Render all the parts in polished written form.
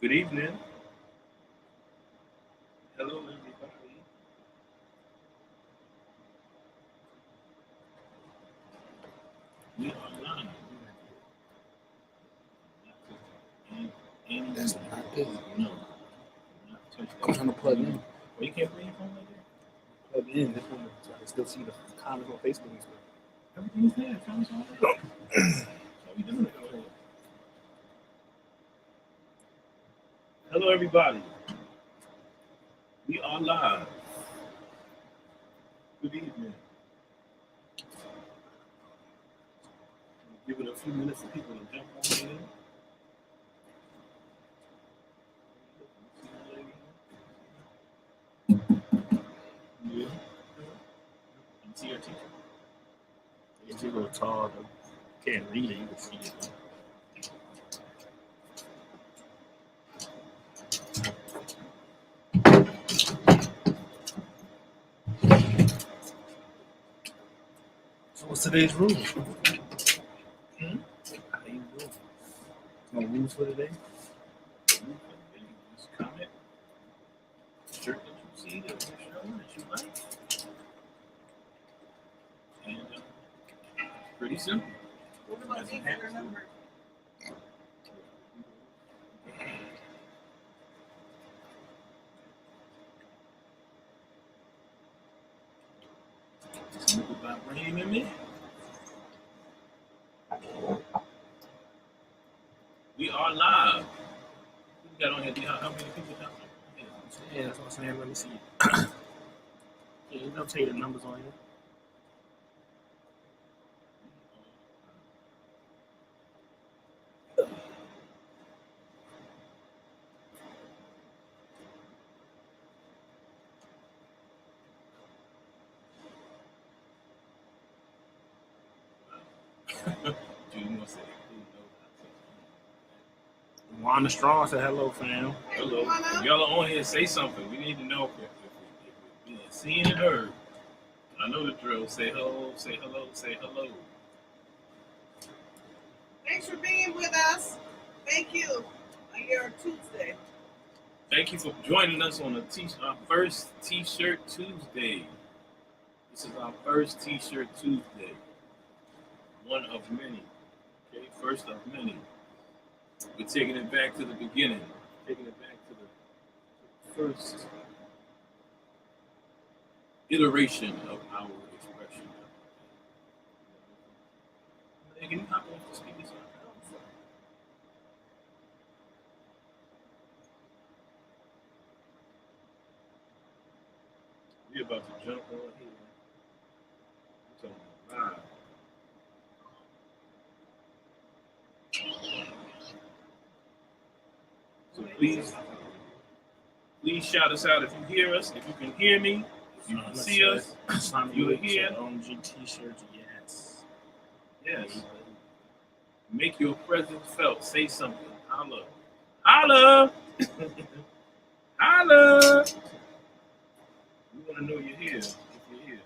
Good evening. Hello, everybody. We are live. That's not good. No, not touch that. I'm trying to plug in. Well, you can't play your phone like that? Plug in. This one, so I can still see the comments on Facebook and stuff. Everything's there. Comments all there. How we doing it over here? Hello, everybody. We are live. Good evening. Give it a few minutes for people to jump on in. Yeah. You see your teacher? It's a little tall. Can't read it. You can see it. So what's today's rules? Hmm? How you doing? No rules for today? Just comment. Shirt that you see that you're showing that you like. And pretty simple. What about these that are numbered? Smoke about rain in me. We are live. Who we got on here? How many people got on here? Yeah, that's what I'm saying. Let me see. Yeah, they'll tell you the numbers on here. Wanda Strong said hello, fam. Hello. If y'all are on here, say something. We need to know if we're being seen and heard. I know the drill. Say hello, say hello, say hello. Thanks for being with us. Thank you on your Tuesday. Thank you for joining us on our first T-shirt Tuesday. This is our first T-shirt Tuesday. One of many. Okay, first of many. We're taking it back to the beginning. Taking it back to the first iteration of our expression. Can you hop off the speakers? We're about to jump on here. We're talking about live. So please shout us out if you hear us, if you can hear me, if you can see us, you're here. OMG t-shirts, yes. Yes. Make your presence felt. Say something. Holla. Holla! Holla! We want to know you're here. If you're here.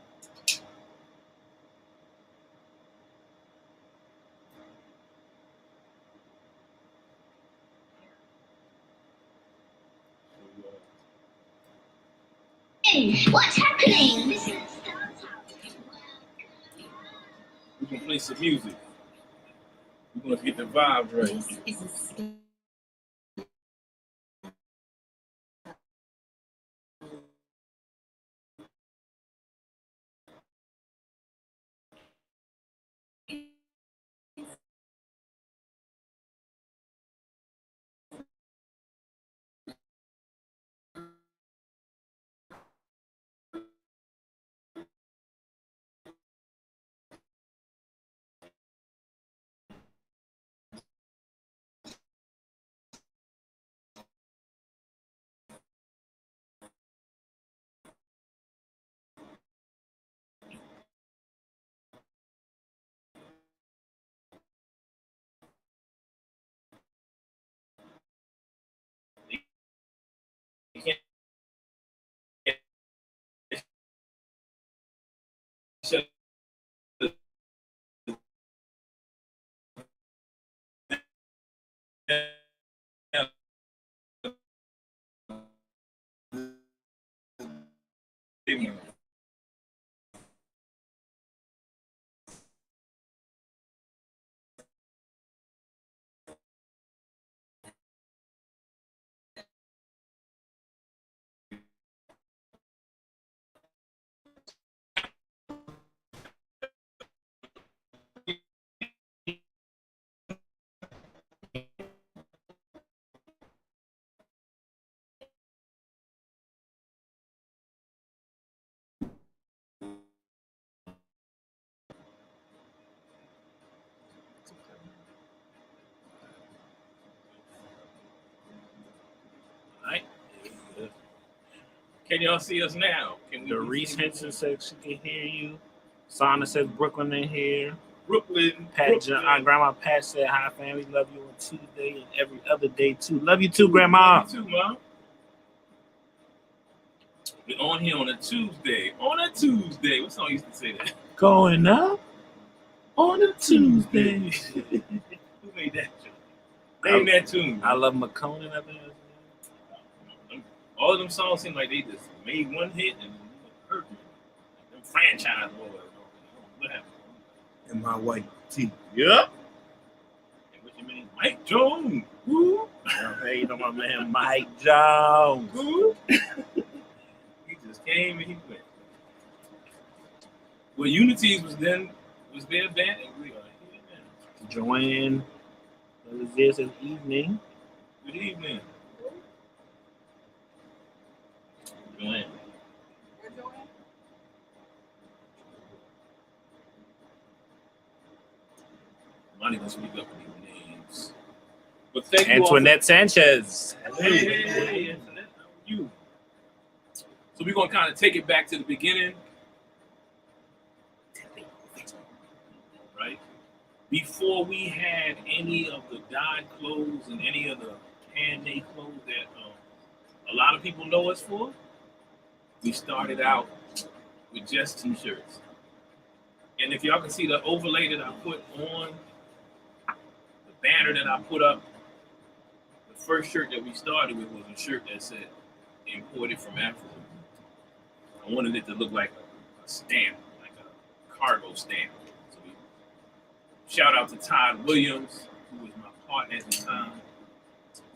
What's happening? We're going to play some music. We're going to get the vibe right. Can y'all see us now? Can The we Reese see Henson says she can hear you. Sana says Brooklyn in here. Brooklyn? Pat, our grandma Pat said, "Hi family, love you on Tuesday and every other day too. Love you too, Grandma." Love you too, Mom. We're on here on a Tuesday. On a Tuesday. What song used to say that? Going up on a Tuesday. Who made that tune? Name that tune. I love McConan. I think. All of them songs seem like they just made one hit and hurt me. Them franchise boys. What happened? In my white tee. Yep. And what's your name? Mike Jones. Who? Hey, you know my man Mike Jones. Who? He just came and he went. Well, Unities was their band, and we are here now. Joanne, this is evening. Good evening. Joanne. Where Joanne? Monty gonna speak up for these names. But thank Antoinette Sanchez. you all for, hey, Antoinette, how are you? So we're gonna kind of take it back to the beginning. Right? Before we had any of the dyed clothes and any of the handmade clothes that a lot of people know us for, we started out with just t-shirts. And if y'all can see the overlay that I put on, the banner that I put up, the first shirt that we started with was a shirt that said imported from Africa. I wanted it to look like a stamp, like a cargo stamp. So we shout out to Todd Williams, who was my partner at the time.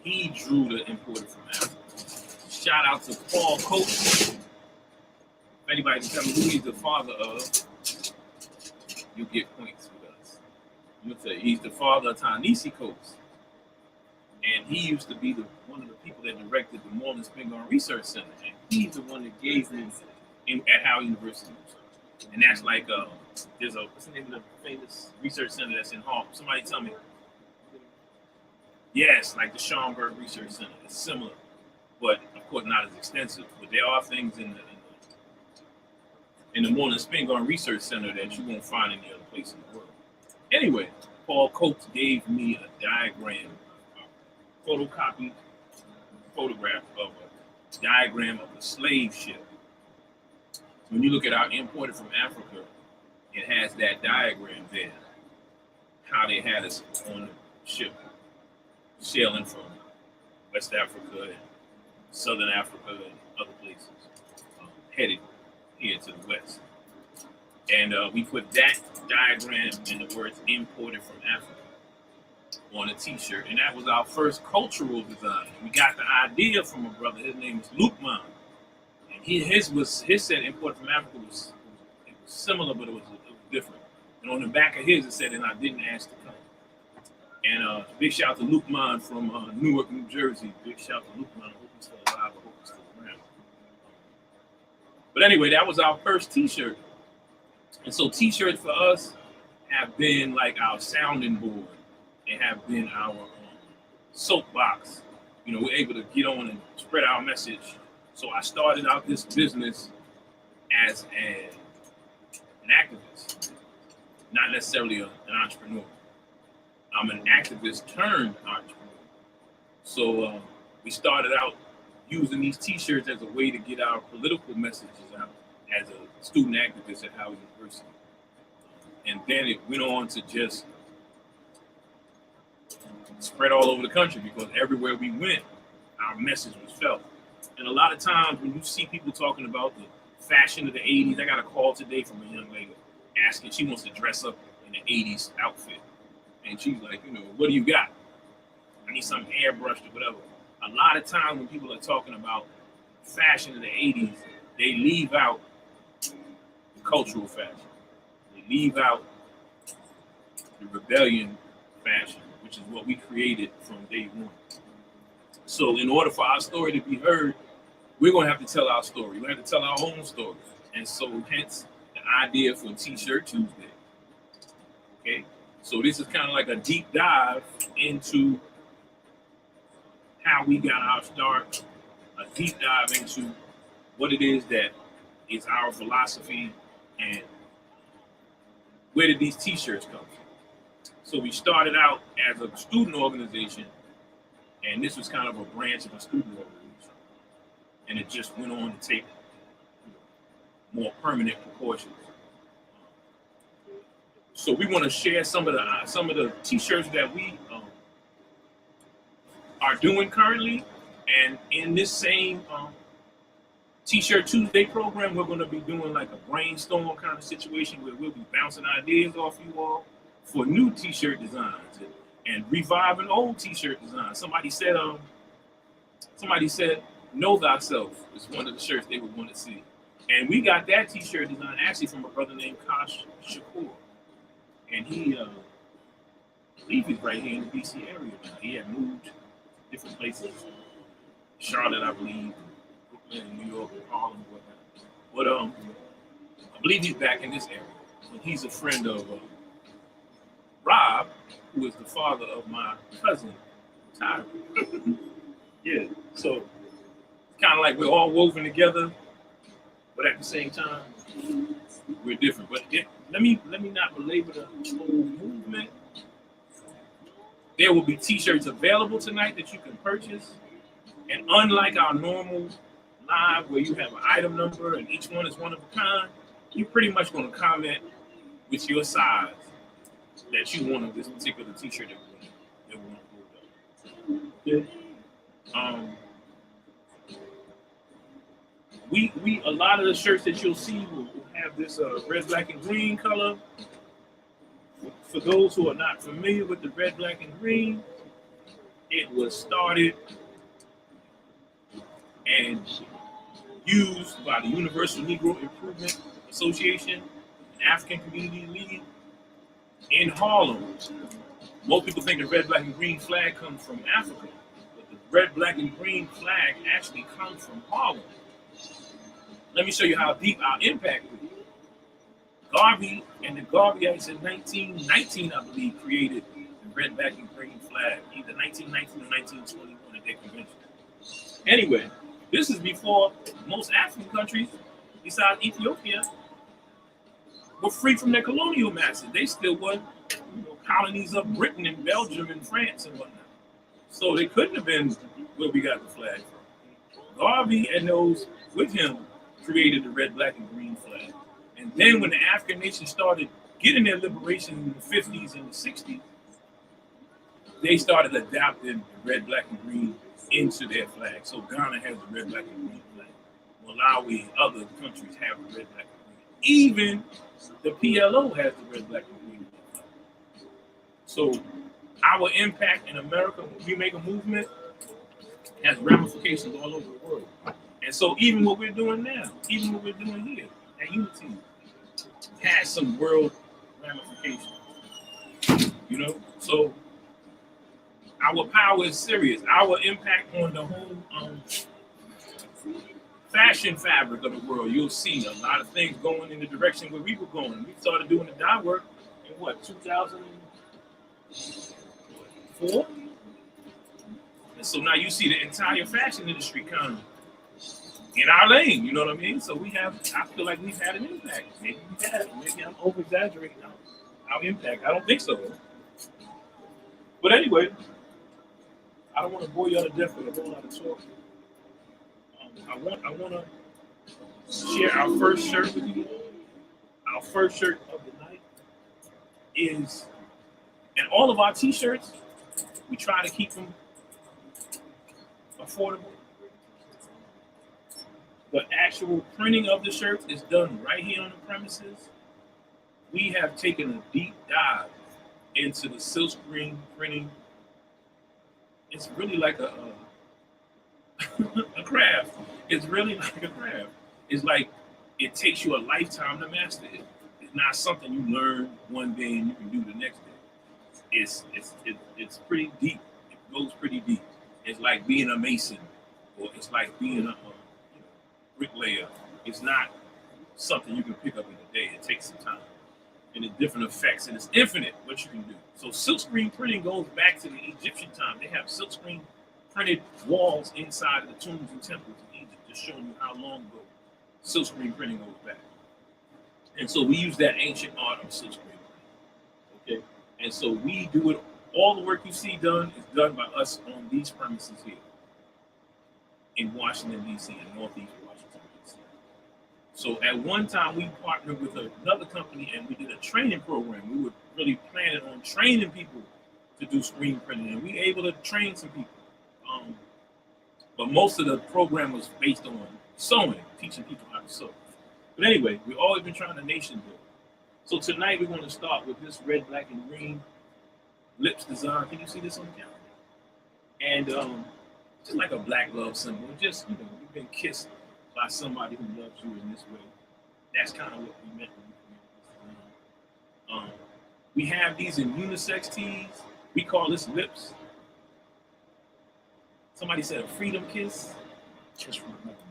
He drew the imported from Africa. Shout out to Paul Coates. If anybody can tell me who he's the father of, you get points with us. I'm gonna tell you, he's the father of Ta-Nehisi Coates. And he used to be one of the people that directed the Moreland Spingarn Research Center. And he's the one that gave me at Howard University. And that's like, what's the name of the famous research center that's in Hall? Somebody tell me. Yes, like the Schomburg Research Center. It's similar, but of course not as extensive. But there are things in the Moreland Spingarn Research Center that you won't find any other place in the world. Anyway, Paul Coates gave me a diagram, a photocopied photograph of a diagram of a slave ship. When you look at our imported from Africa, it has that diagram there, how they had us on the ship, sailing from West Africa and Southern Africa and other places, headed here to the West. And we put that diagram and the words imported from Africa on a t-shirt. And that was our first cultural design. We got the idea from a brother, his name is Lukman. And his said imported from Africa was similar, but it was different. And on the back of his, it said, and I didn't ask to come. And big shout out to Lukman from Newark, New Jersey. Big shout out to Lukman. I hope he's still alive. I hope he's still around. But anyway, that was our first t-shirt. And so t-shirts for us have been like our sounding board. They have been our soapbox. You know, we're able to get on and spread our message. So I started out this business as an activist, not necessarily an entrepreneur. I'm an activist turned entrepreneur. So we started out using these t-shirts as a way to get our political messages out as a student activist at Howard University. And then it went on to just spread all over the country because everywhere we went, our message was felt. And a lot of times when you see people talking about the fashion of the 80s, I got a call today from a young lady asking, she wants to dress up in an 80s outfit. And she's like, you know, what do you got? I need something airbrushed or whatever. A lot of times when people are talking about fashion of the 80s, they leave out the cultural fashion. They leave out the rebellion fashion, which is what we created from day one. So in order for our story to be heard, we're going to have to tell our story. We're going to have to tell our own story. And so hence the idea for T-Shirt Tuesday. Okay? So this is kind of like a deep dive into how we got our start, a deep dive into what it is that is our philosophy and where did these t-shirts come from. So we started out as a student organization, and this was kind of a branch of a student organization. And it just went on to take more permanent proportions. So we want to share some of the t-shirts that we are doing currently, and in this same T-shirt Tuesday program, we're going to be doing like a brainstorm kind of situation where we'll be bouncing ideas off you all for new t-shirt designs and reviving old t-shirt designs. Somebody said "Know Thyself" is one of the shirts they would want to see, and we got that t-shirt design actually from a brother named Kosh Shakur, and he, I believe he's right here in the DC area now. He had moved different places, Charlotte, I believe, Brooklyn, New York, Harlem, whatnot. But I believe he's back in this area. And he's a friend of Rob, who is the father of my cousin, Tyler. Yeah, so it's kind of like we're all woven together, but at the same time, we're different. But let me not belabor the whole movement. There will be t-shirts available tonight that you can purchase. And unlike our normal live where you have an item number and each one is one of a kind, you're pretty much going to comment with your size that you want of this particular t-shirt that we want to hold up. We a lot of the shirts that you'll see will have this red, black, and green color. For those who are not familiar with the red, black, and green, it was started and used by the Universal Negro Improvement Association and African Community League in Harlem. Most people think the red, black, and green flag comes from Africa, but the red, black, and green flag actually comes from Harlem. Let me show you how deep our impact is. Garvey and the Garveyites in 1919, I believe, created the red, black, and green flag, either 1919 or 1921 at their convention. Anyway, this is before most African countries, besides Ethiopia, were free from their colonial masters. They still were colonies of Britain and Belgium and France and whatnot. So they couldn't have been where we got the flag from. Garvey and those with him created the red, black, and green flag. And then when the African nations started getting their liberation in the 50s and the 60s, they started adopting the red, black, and green into their flag. So Ghana has the red, black, and green flag. Malawi and other countries have the red, black, and green. Even the PLO has the red, black, and green flag. So our impact in America, when we make a movement, has ramifications all over the world. And so even what we're doing now, even what we're doing here at Unity, has some world ramifications. So our power is serious. Our impact on the whole fashion fabric of the world, you'll see a lot of things going in the direction where we were going. We started doing the dye work in 2004? And so now you see the entire fashion industry kind of in our lane, you know what I mean? So I feel like we've had an impact. Maybe we have. Maybe I'm over-exaggerating our impact. I don't think so. But anyway, I don't want to bore you to death with a whole lot of talk. I want to share our first shirt with you. Our first shirt of the night is, and all of our t-shirts, we try to keep them affordable. The actual printing of the shirts is done right here on the premises. We have taken a deep dive into the silkscreen printing. It's really like a craft. It's really like a craft. It's like it takes you a lifetime to master it. It's not something you learn one day and you can do the next day. It's pretty deep. It goes pretty deep. It's like being a mason, or it's like being a bricklayer. It's not something you can pick up in a day. It takes some time, and it's different effects, and it's infinite what you can do. So silkscreen printing goes back to the Egyptian time. They have silkscreen printed walls inside of the tombs and temples in Egypt. just showing you how long ago silkscreen printing goes back. And so we use that ancient art of silkscreen printing. Okay, and so we do it. All the work you see done is done by us on these premises here in Washington, D.C., in Northeast Washington, D.C. So at one time, we partnered with another company and we did a training program. We were really planning on training people to do screen printing, and we were able to train some people. But most of the program was based on sewing, teaching people how to sew. But anyway, we've always been trying to nation build. So tonight, we're going to start with this red, black, and green lips design. Can you see this on the camera? And just like a black love symbol. Just, you've been kissed by somebody who loves you in this way. That's kind of what we meant when we created this design. We have these in unisex tees. We call this lips. Somebody said a freedom kiss. Kiss from the motherland.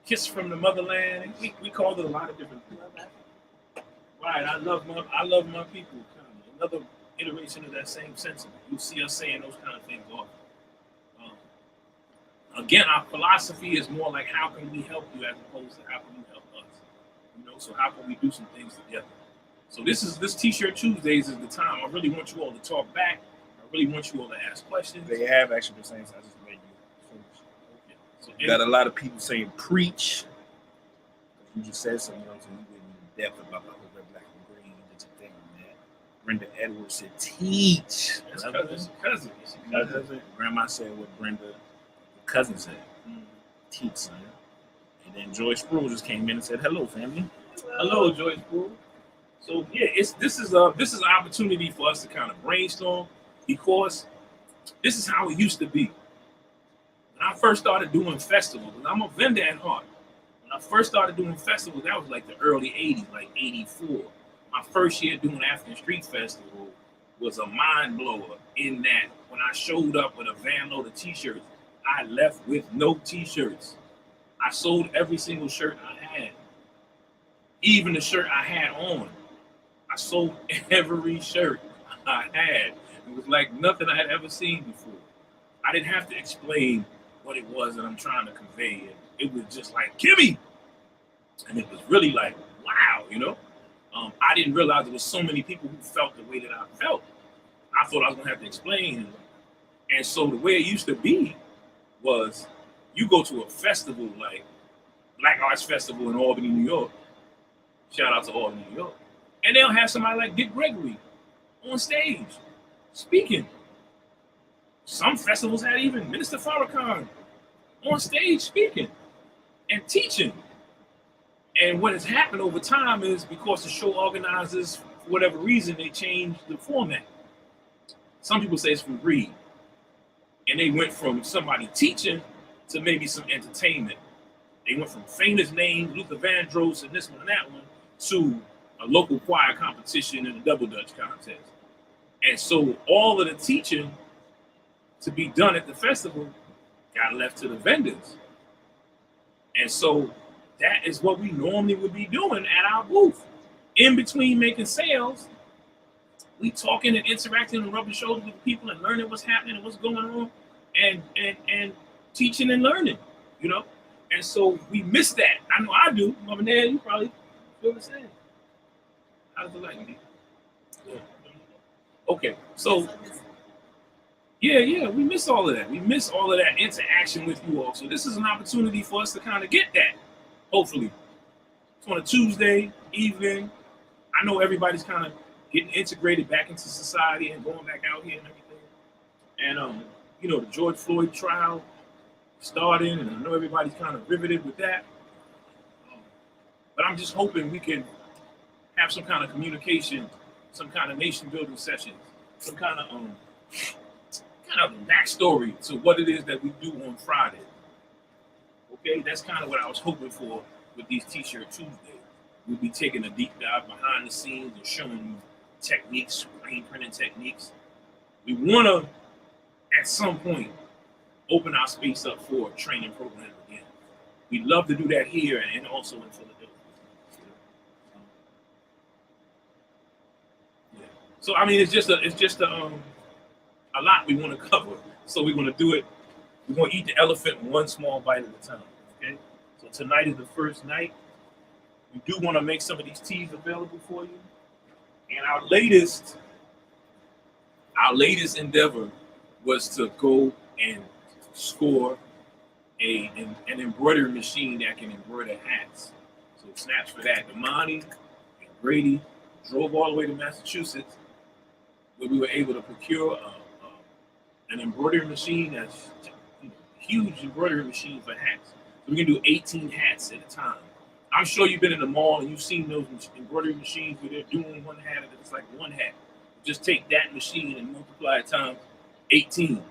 Kiss from the motherland. We called it a lot of different things. Right. I love my people. Kind of another iteration of that same sentiment. You see us saying those kind of things often. Again, our philosophy is more like how can we help you as opposed to how can you help us. So how can we do some things together? So this T-shirt Tuesdays is the time. I really want you all to talk back. I really want you all to ask questions. They have actually been saying, so I just made you finish. Okay. So You got a lot of people saying preach. You just said something, so you went in depth about the whole red, black, and green. You did your thing on that. Brenda Edwards said teach. That's cousin. Cousin. Grandma said what Brenda cousin said. Teach, son. And then Joy Sproul just came in and said, "Hello, family." Hello, Joy Sproul. So yeah, this is an opportunity for us to kind of brainstorm, because this is how it used to be. When I first started doing festivals, and I'm a vendor at heart. When I first started doing festivals, that was like the early '80s, like '84. My first year doing African Street Festival was a mind blower in that when I showed up with a van load of t-shirts, I left with no t-shirts. I sold every single shirt I had. Even the shirt I had on. I sold every shirt I had. It was like nothing I had ever seen before. I didn't have to explain what it was that I'm trying to convey. It was just like, gimme! And it was really like, wow, I didn't realize there was so many people who felt the way that I felt. I thought I was gonna have to explain. And so the way it used to be was you go to a festival like Black Arts Festival in Albany, New York. Shout out to Albany, New York. And they'll have somebody like Dick Gregory on stage speaking. Some festivals had even Minister Farrakhan on stage speaking and teaching. And what has happened over time is because the show organizers, for whatever reason, they changed the format. Some people say it's from greed. And they went from somebody teaching to maybe some entertainment. They went from famous names, Luther Vandross and this one and that one, to a local choir competition and a double dutch contest. And so all of the teaching to be done at the festival got left to the vendors. And so that is what we normally would be doing at our booth. In between making sales, we talking and interacting and rubbing shoulders with people and learning what's happening and what's going on, and teaching and learning, And so we miss that. I know I do. Mama Ned, you probably feel the same. How does it like me? Yeah. Okay, so yeah, we miss all of that. We miss all of that interaction with you all. So this is an opportunity for us to kind of get that. Hopefully, it's on a Tuesday evening. I know everybody's kind of getting integrated back into society and going back out here and everything. And the George Floyd trial starting, and I know everybody's kind of riveted with that. But I'm just hoping we can have some kind of communication, some kind of nation building sessions, some kind of backstory to what it is that we do on Friday. Okay, that's kind of what I was hoping for with these T-shirt Tuesdays. We'll be taking a deep dive behind the scenes and showing you techniques, screen printing techniques. We want to, at some point, open our space up for a training program again. We'd love to do that here and also in Philadelphia. Yeah. So I mean, it's just a lot we want to cover. So we want to do it. We're going to eat the elephant one small bite at a time. Okay. So tonight is the first night. We do want to make some of these teas available for you. And our latest endeavor was to go and score an embroidery machine that can embroider hats. So snaps for that. Damani and Brady drove all the way to Massachusetts, where we were able to procure an embroidery machine that's a huge embroidery machine for hats. So we can do 18 hats at a time. I'm sure you've been in the mall and you've seen those embroidery machines where they're doing one hat and it's like one hat. Just take that machine and multiply it times 18,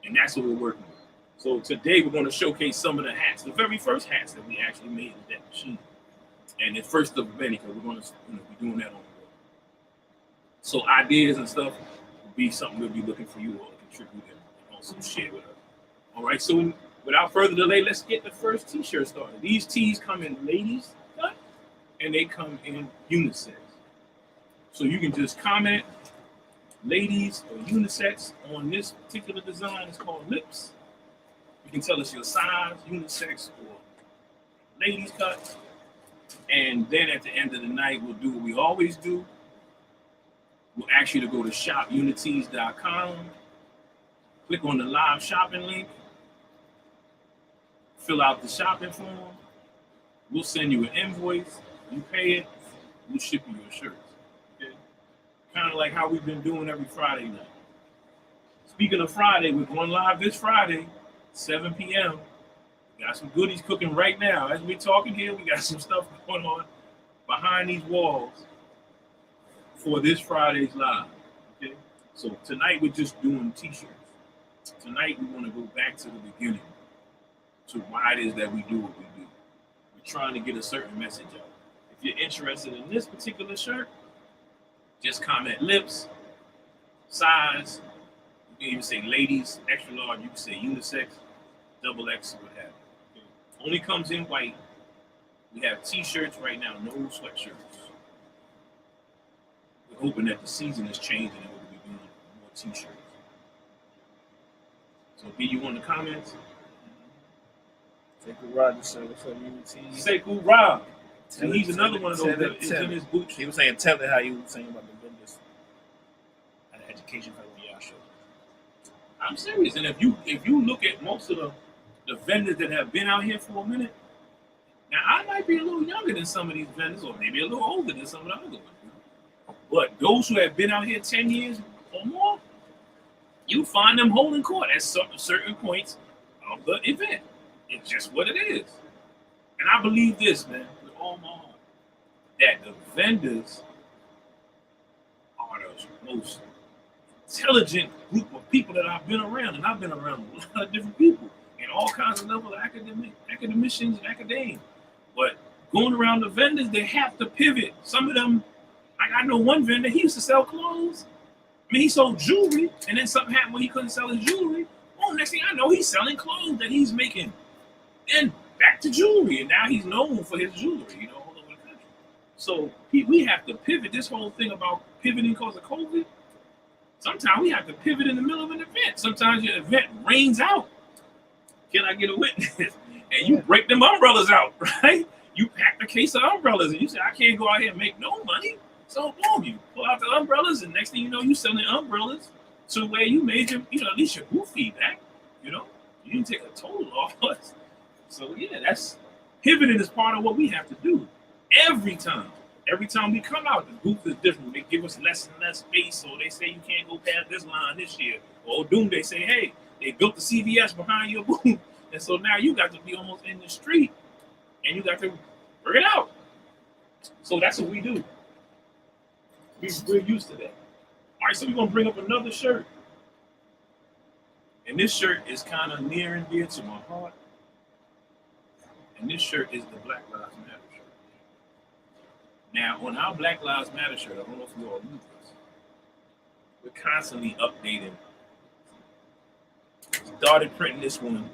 and that's what we're working with. So today we're going to showcase some of the hats, the very first hats that we actually made with that machine. And the first of many, because we're going to be doing that on the road. So ideas and stuff will be something we'll be looking for you all to contribute and also share with us. All right, so without further delay, let's get the first t-shirt started. These tees come in ladies cut and they come in unisex. So you can just comment ladies or unisex on this particular design. It's called lips. You can tell us your size, unisex or ladies cut. And then at the end of the night, we'll do what we always do. We'll ask you to go to shopunities.com, click on the live shopping link, fill out the shopping form. We'll send you an invoice. You pay it, we'll ship you your shirts. Okay? Kind of like how we've been doing every Friday night. Speaking of Friday, we're going live this Friday, 7 p.m. We got some goodies cooking right now. As we're talking here, we got some stuff going on behind these walls for this Friday's live. Okay? So tonight we're just doing t-shirts. Tonight we want to go back to the beginning, to why it is that we do what we do. We're trying to get a certain message out. If you're interested in this particular shirt, just comment lips, size. You can even say ladies, extra large. You can say unisex, double X, what have you. Okay. Only comes in white. We have t-shirts right now, no sweatshirts. We're hoping that the season is changing and we'll be doing more t-shirts. So be you on the comments. Sekou Rod just said, what's up, UT? Sekou Rod. And he's another one of those that is in his boots. He was saying, tell it how you were saying about the vendors and the education for y'all show. I'm serious. And if you look at most of the vendors that have been out here for a minute, now I might be a little younger than some of these vendors, or maybe a little older than some of the other ones. But those who have been out here 10 years or more, you find them holding court at certain points of the event. It's just what it is. And I believe this, man, with all my heart, that the vendors are the most intelligent group of people that I've been around. And I've been around a lot of different people in all kinds of levels of academicians and academia. But going around the vendors, they have to pivot. Some of them, I know one vendor, he used to sell clothes. I mean, he sold jewelry, and then something happened where he couldn't sell his jewelry. Oh, next thing I know, he's selling clothes that he's making. And back to jewelry, and now he's known for his jewelry, all over the country. So we have to pivot. This whole thing about pivoting because of COVID, sometimes we have to pivot in the middle of an event. Sometimes your event rains out. Can I get a witness? And you break them umbrellas out, right? You pack the case of umbrellas, and you say, I can't go out here and make no money. So boom, you pull out the umbrellas, and next thing you know, you're selling umbrellas to where you made your, at least your booth fee back. You didn't take a total loss. So yeah, that's pivoting is part of what we have to do every time. Every time we come out, the booth is different. They give us less and less space, so they say you can't go past this line this year. Or doom, they say, hey, they built the CVS behind your booth, and so now you got to be almost in the street, and you got to bring it out. So that's what we do. We're used to that. All right, so we're gonna bring up another shirt, and this shirt is kind of near and dear to my heart. And this shirt is the Black Lives Matter shirt. Now, on our Black Lives Matter shirt, I don't know if you all knew this, we're constantly updating. Started printing this one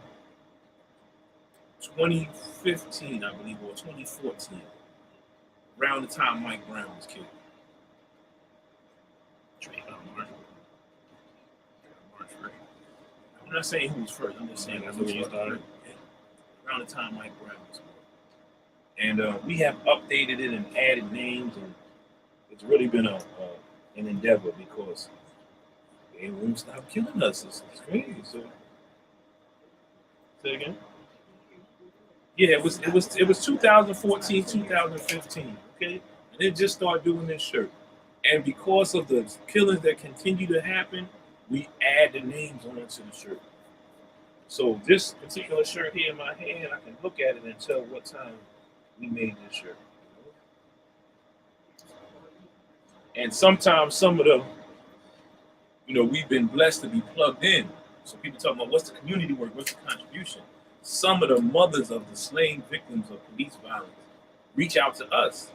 2015, I believe, or 2014, around the time Mike Brown was killed. March 1st. I'm not saying who was first. I'm just saying that's what you started. around the time Mike Brown was born. And we have updated it and added names, and it's really been an endeavor because they won't stop killing us. It's crazy. So, say again. Yeah, it was 2014, 2015. Okay, and they just started doing this shirt, and because of the killings that continue to happen, we add the names onto the shirt. So this particular shirt here in my hand, I can look at it and tell what time we made this shirt. And sometimes some of the, we've been blessed to be plugged in. So people talk about what's the community work, what's the contribution. Some of the mothers of the slain victims of police violence reach out to us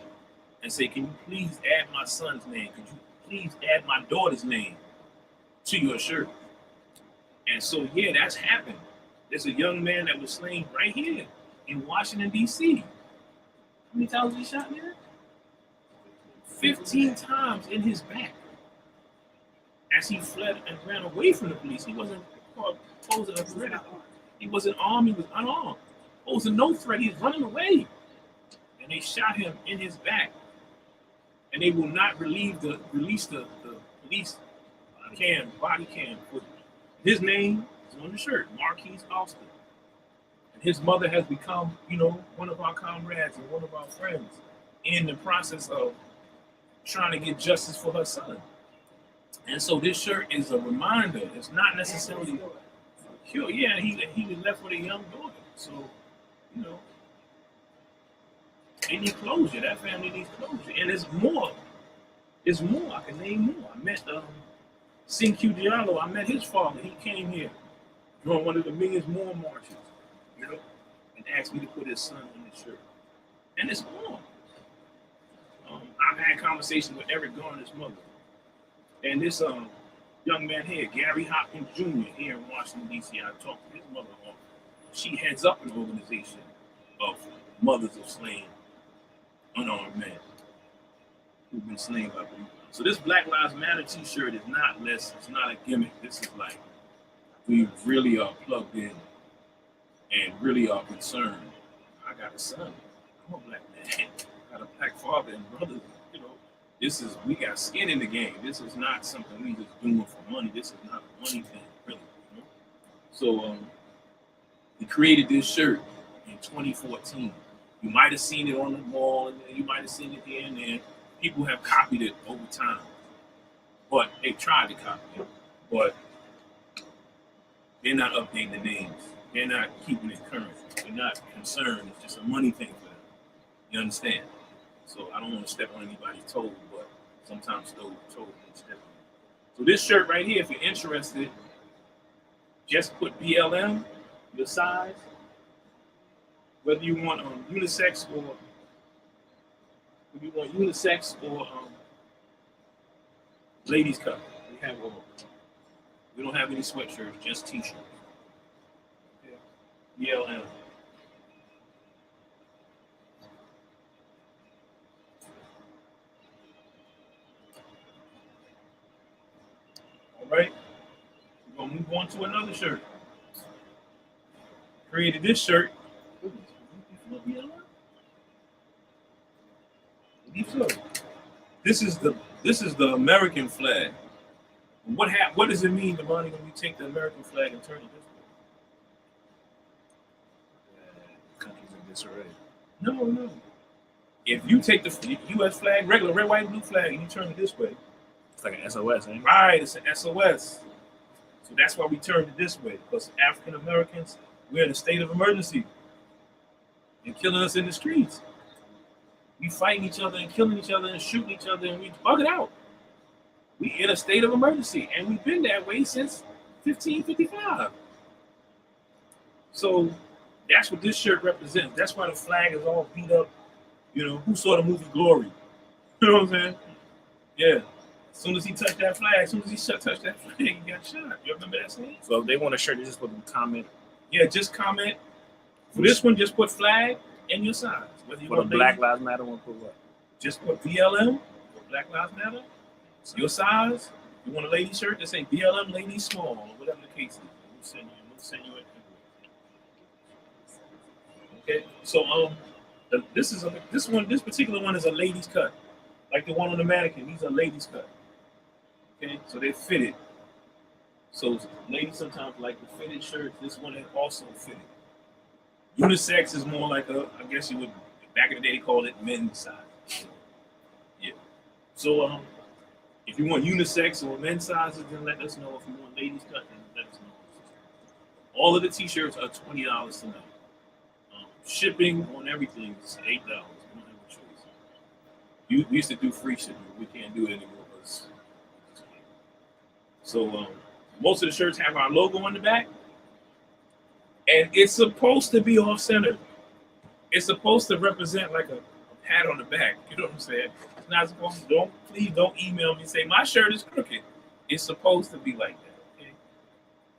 and say, can you please add my son's name? Could you please add my daughter's name to your shirt? And so, yeah, that's happened. There's a young man that was slain right here in Washington, D.C. How many times was he shot, man? 15 times in his back. As he fled and ran away from the police. He wasn't posing a threat. He wasn't armed, he was unarmed. Posing no threat, he's running away. And they shot him in his back. And they will not release the police body cam footage. His name is on the shirt, Marquise Austin. And his mother has become, one of our comrades and one of our friends in the process of trying to get justice for her son. And so this shirt is a reminder. It's not necessarily cure. Yeah, he was left with a young daughter. So, they need closure. That family needs closure. And it's more. It's more. I can name more. I met Cinque Diallo. I met his father. He came here during one of the Millions More marches, and asked me to put his son on his shirt. And it's more. I've had conversations with Eric Garner's mother. And this young man here, Gary Hopkins Jr. here in Washington, D.C., I talked to his mother. She heads up an organization of mothers of slain unarmed men who've been slain by police. So this Black Lives Matter t-shirt is not less, it's not a gimmick. This is like, we really are plugged in and really are concerned. I got a son. I'm a black man. I got a black father and brothers. We got skin in the game. This is not something we just doing for money. This is not a money thing, really. So we created this shirt in 2014. You might have seen it on the mall, and you might have seen it here and there. People have copied it over time, but they tried to copy it, but they're not updating the names. They're not keeping it current. They're not concerned. It's just a money thing for them. You understand? So I don't want to step on anybody's toes, but sometimes toes can step on. So this shirt right here, if you're interested, just put BLM, your size, whether you want unisex or ladies cut. We have all. We don't have any sweatshirts, just t-shirts. Yeah. BLM. Right? We're going to move on to another shirt. Created this shirt. This is the American flag. What does it mean, Damani, when you take the American flag and turn it this way? Countries in disarray. No. If you take the U.S. flag, regular red, white, blue flag, and you turn it this way, it's like an SOS, ain't it? Right, it's an SOS. So that's why we turned it this way, because African Americans, we're in a state of emergency. They're killing us in the streets. We fighting each other and killing each other and shooting each other, and we bug it out. We in a state of emergency, and we've been that way since 1555. So that's what this shirt represents. That's why the flag is all beat up. Who saw the movie Glory? You know what I'm saying? Yeah. As soon as he touched that flag, he got shot. You remember that scene? So if they want a shirt, they just put them comment. Yeah, just comment. For this one, just put flag and your size. Whether you For want the Black Lives Matter one, put what? Just put BLM for Black Lives Matter. Your size. You want a lady shirt? Just say BLM lady small or whatever the case is. We'll send you it. Okay, so this particular one is a ladies cut, like the one on the mannequin. These are ladies cut. Okay, so they're fitted. So ladies sometimes like the fitted shirts. This one is also fitted. Unisex is more like I guess you would, back in the day they called it men's size. Yeah. So if you want unisex or men's sizes, then let us know. If you want ladies cut, then let us know. All of the t-shirts are $20 tonight. Shipping on everything is $8. We don't have a choice. We used to do free shipping. We can't do it anymore. So most of the shirts have our logo on the back, and it's supposed to be off-center. It's supposed to represent like a pat on the back. You know what I'm saying? It's not supposed to. Please don't email me and say my shirt is crooked. It's supposed to be like that. Okay?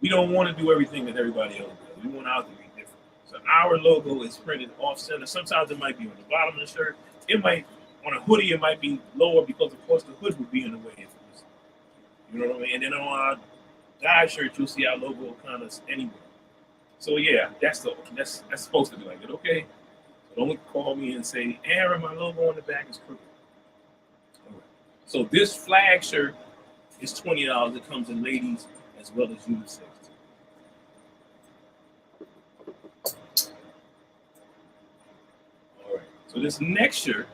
We don't want to do everything that everybody else does. We want ours to be different. So our logo is printed off-center. Sometimes it might be on the bottom of the shirt. It might, on a hoodie, it might be lower because, of course, the hood would be in the way. You know what I mean? And then on our guy shirt, you'll see our logo kind of anywhere. So yeah, that's supposed to be like it. Okay, so don't call me and say, Aaron, my logo on the back is crooked. All right. So this flag shirt is $20. It comes in ladies as well as unisex. All right. So this next shirt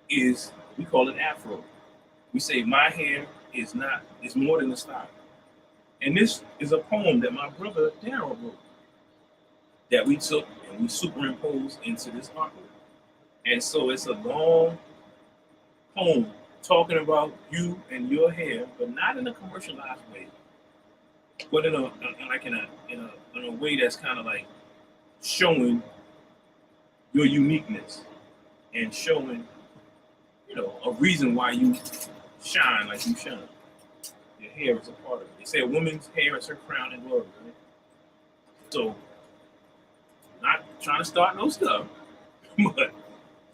is, we call it Afro. We say my hair is more than a style. And this is a poem that my brother Daryl wrote that we took and we superimposed into this artwork. And so it's a long poem talking about you and your hair, but not in a commercialized way, but in a way that's kind of like showing your uniqueness and showing, a reason why you shine like you shine. Your hair is a part of it. They say a woman's hair is her crown and glory, right? So, not trying to start no stuff, but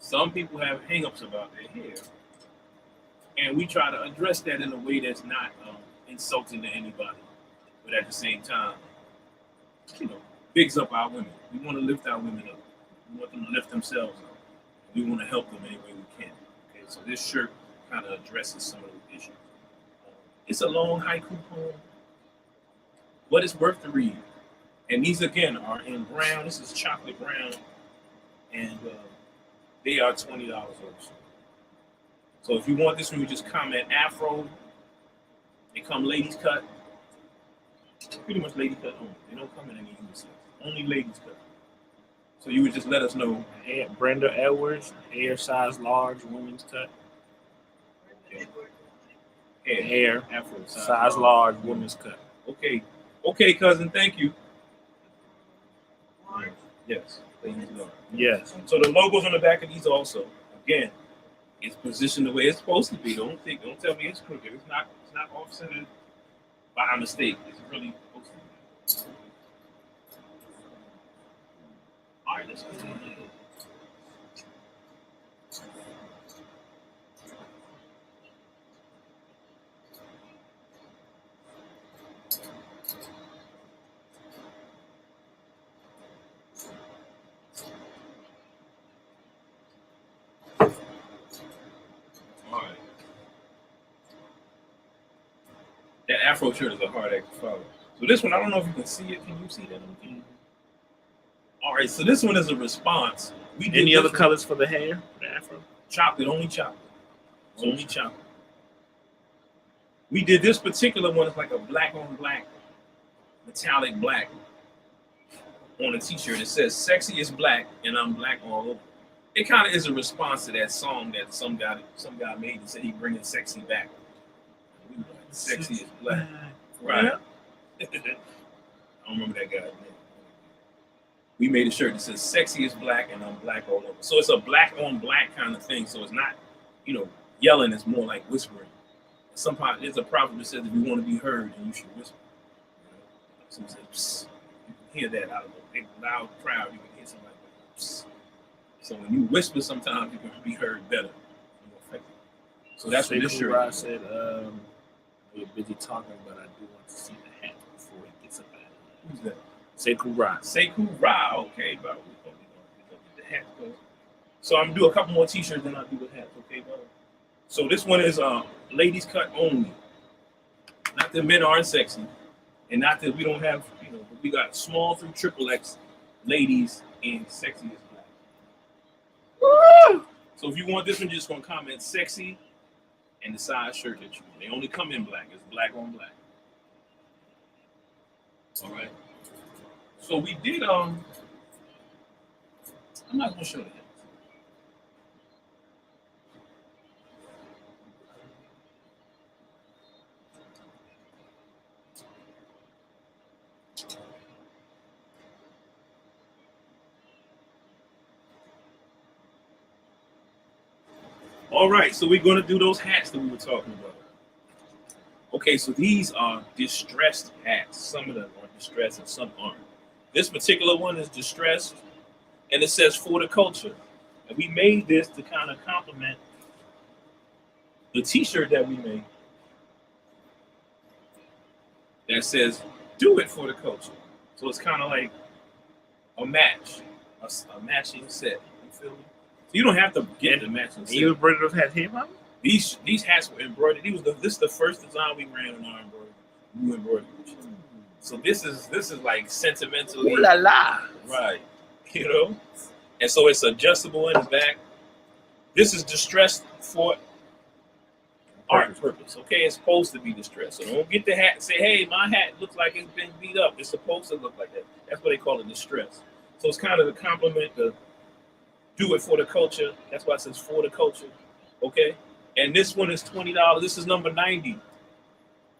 some people have hang-ups about their hair. And we try to address that in a way that's not insulting to anybody. But at the same time, bigs up our women. We want to lift our women up. We want them to lift themselves up. We want to help them any way we can. Okay, so this shirt kind of addresses some of those issues. It's a long haiku poem, but it's worth the read. And these again are in brown. This is chocolate brown, and they are $20 also. So if you want this one, you just comment Afro. They come ladies cut. Pretty much ladies cut only. They don't come in any unisex. Only ladies cut. So you would just let us know. Brenda Edwards, hair size large, women's cut. Okay. Hair Afro size large, women's cut. Okay, cousin. Thank you. Yes. Yes. So the logos on the back of these also, again, it's positioned the way it's supposed to be. Don't tell me it's crooked. It's not off-centered by mistake. It's really supposed to be. All right, let's go. All right. That Afro shirt is a hard act to follow. So this one, I don't know if you can see it. Can you see that? All right, so this one is a response. We did Any other colors for the hair? The Afro? Chocolate, only chocolate. Only chocolate. We did this particular one. It's like a black on black, metallic black on a t-shirt. It says "Sexy is black and I'm black all over." It kind of is a response to that song that some guy made. He said he bringing sexy back. Sexy is black, right? I don't remember that guy's name. We made a shirt that says "Sexy is black and I'm black all over." So it's a black on black kind of thing. So it's not, yelling. It's more like whispering. Sometimes there's a proverb that says if you want to be heard, then you should whisper. Some say, psst. You can hear that out of a big loud crowd. You can hear somebody go, psst. So when you whisper, sometimes you can be heard better, more effective. So that's what this shirt. I said, "You're busy talking, but I do want to see the hat before it gets up out of here." Who's that? Sekou Ra. Sekou Ra. Okay, bro. We're gonna get the hat going. So I'm gonna do a couple more t-shirts than I'll do with hats, okay, bro? So this one is ladies cut only. Not that men aren't sexy, and not that we don't have, but we got small through triple X ladies and sexy is black. Woo! So if you want this one, just gonna comment sexy and the size shirt that you want. They only come in black. It's black on black. All right. So we did I'm not gonna show the hats. All right, so we're going to do those hats that we were talking about. Okay, so these are distressed hats. Some of them are distressed and some aren't. This particular one is distressed, and it says for the culture. And we made this to kind of complement the t-shirt that we made that says do it for the culture. So it's kind of like a match, a matching set. You feel me? So you don't have to get the matching set. You embroidered those hats here, Mom? These hats were embroidered. This is the first design we ran on our new embroidery machine. So this is like sentimentally. Ooh la la. Right. And so it's adjustable in the back. This is distressed for art purpose. Okay, it's supposed to be distressed. So don't get the hat and say, hey, my hat looks like it's been beat up. It's supposed to look like that. That's what they call it, distress. So it's kind of the compliment to do it for the culture. That's why it says for the culture. Okay? And this one is $20. This is number 90.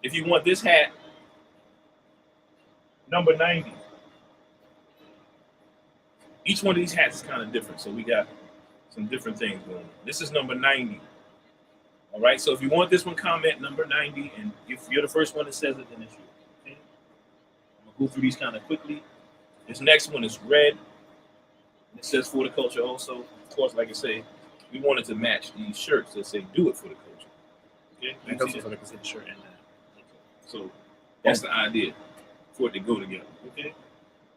If you want this hat, number 90. Each one of these hats is kind of different. So we got some different things going on. This is number 90. All right. So if you want this one, comment number 90. And if you're the first one that says it, then it's you. Okay? I'm going to go through these kind of quickly. This next one is red. It says for the culture also. Of course, like I say, we wanted to match these shirts that say do it for the culture. Okay? And also for the shirt and that. So that's the idea for it to go together. Okay?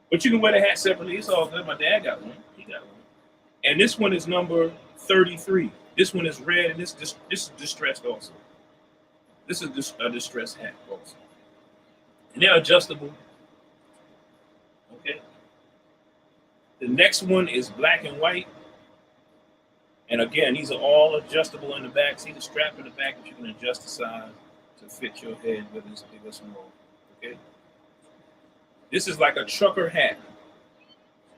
But you can wear the hat separately. It's all good. My dad got one. He got one. And this one is number 33. This one is red, and this is distressed also. This is a distressed hat also. And they're adjustable. Okay? The next one is black and white. And again, these are all adjustable in the back. See the strap in the back that you can adjust the size to fit your head, whether it's big or small. Okay? This is like a trucker hat.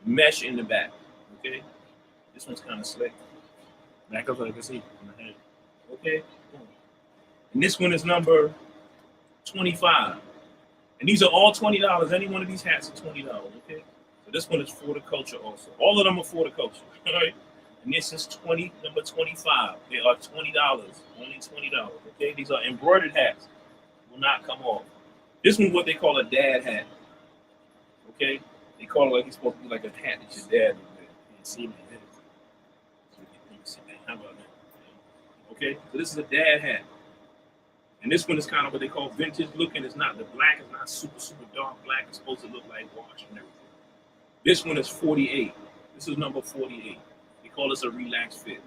Mesh in the back. Okay? This one's kind of slick. Back up so you can see on the head. Okay? And this one is number 25. And these are all $20. Any one of these hats are $20. Okay? So this one is for the culture also. All of them are for the culture. All right? And this is number 25. They are $20. Only $20. Okay? These are embroidered hats. Will not come off. This one's what they call a dad hat. Okay? They call it like it's supposed to be like a hat that your dad would wear. You can see my head. How about that? Okay? So this is a dad hat. And this one is kind of what they call vintage looking. It's not the black, it's not super, super dark black. It's supposed to look like wash and everything. This one is 48. This is number 48. They call this a relaxed fit.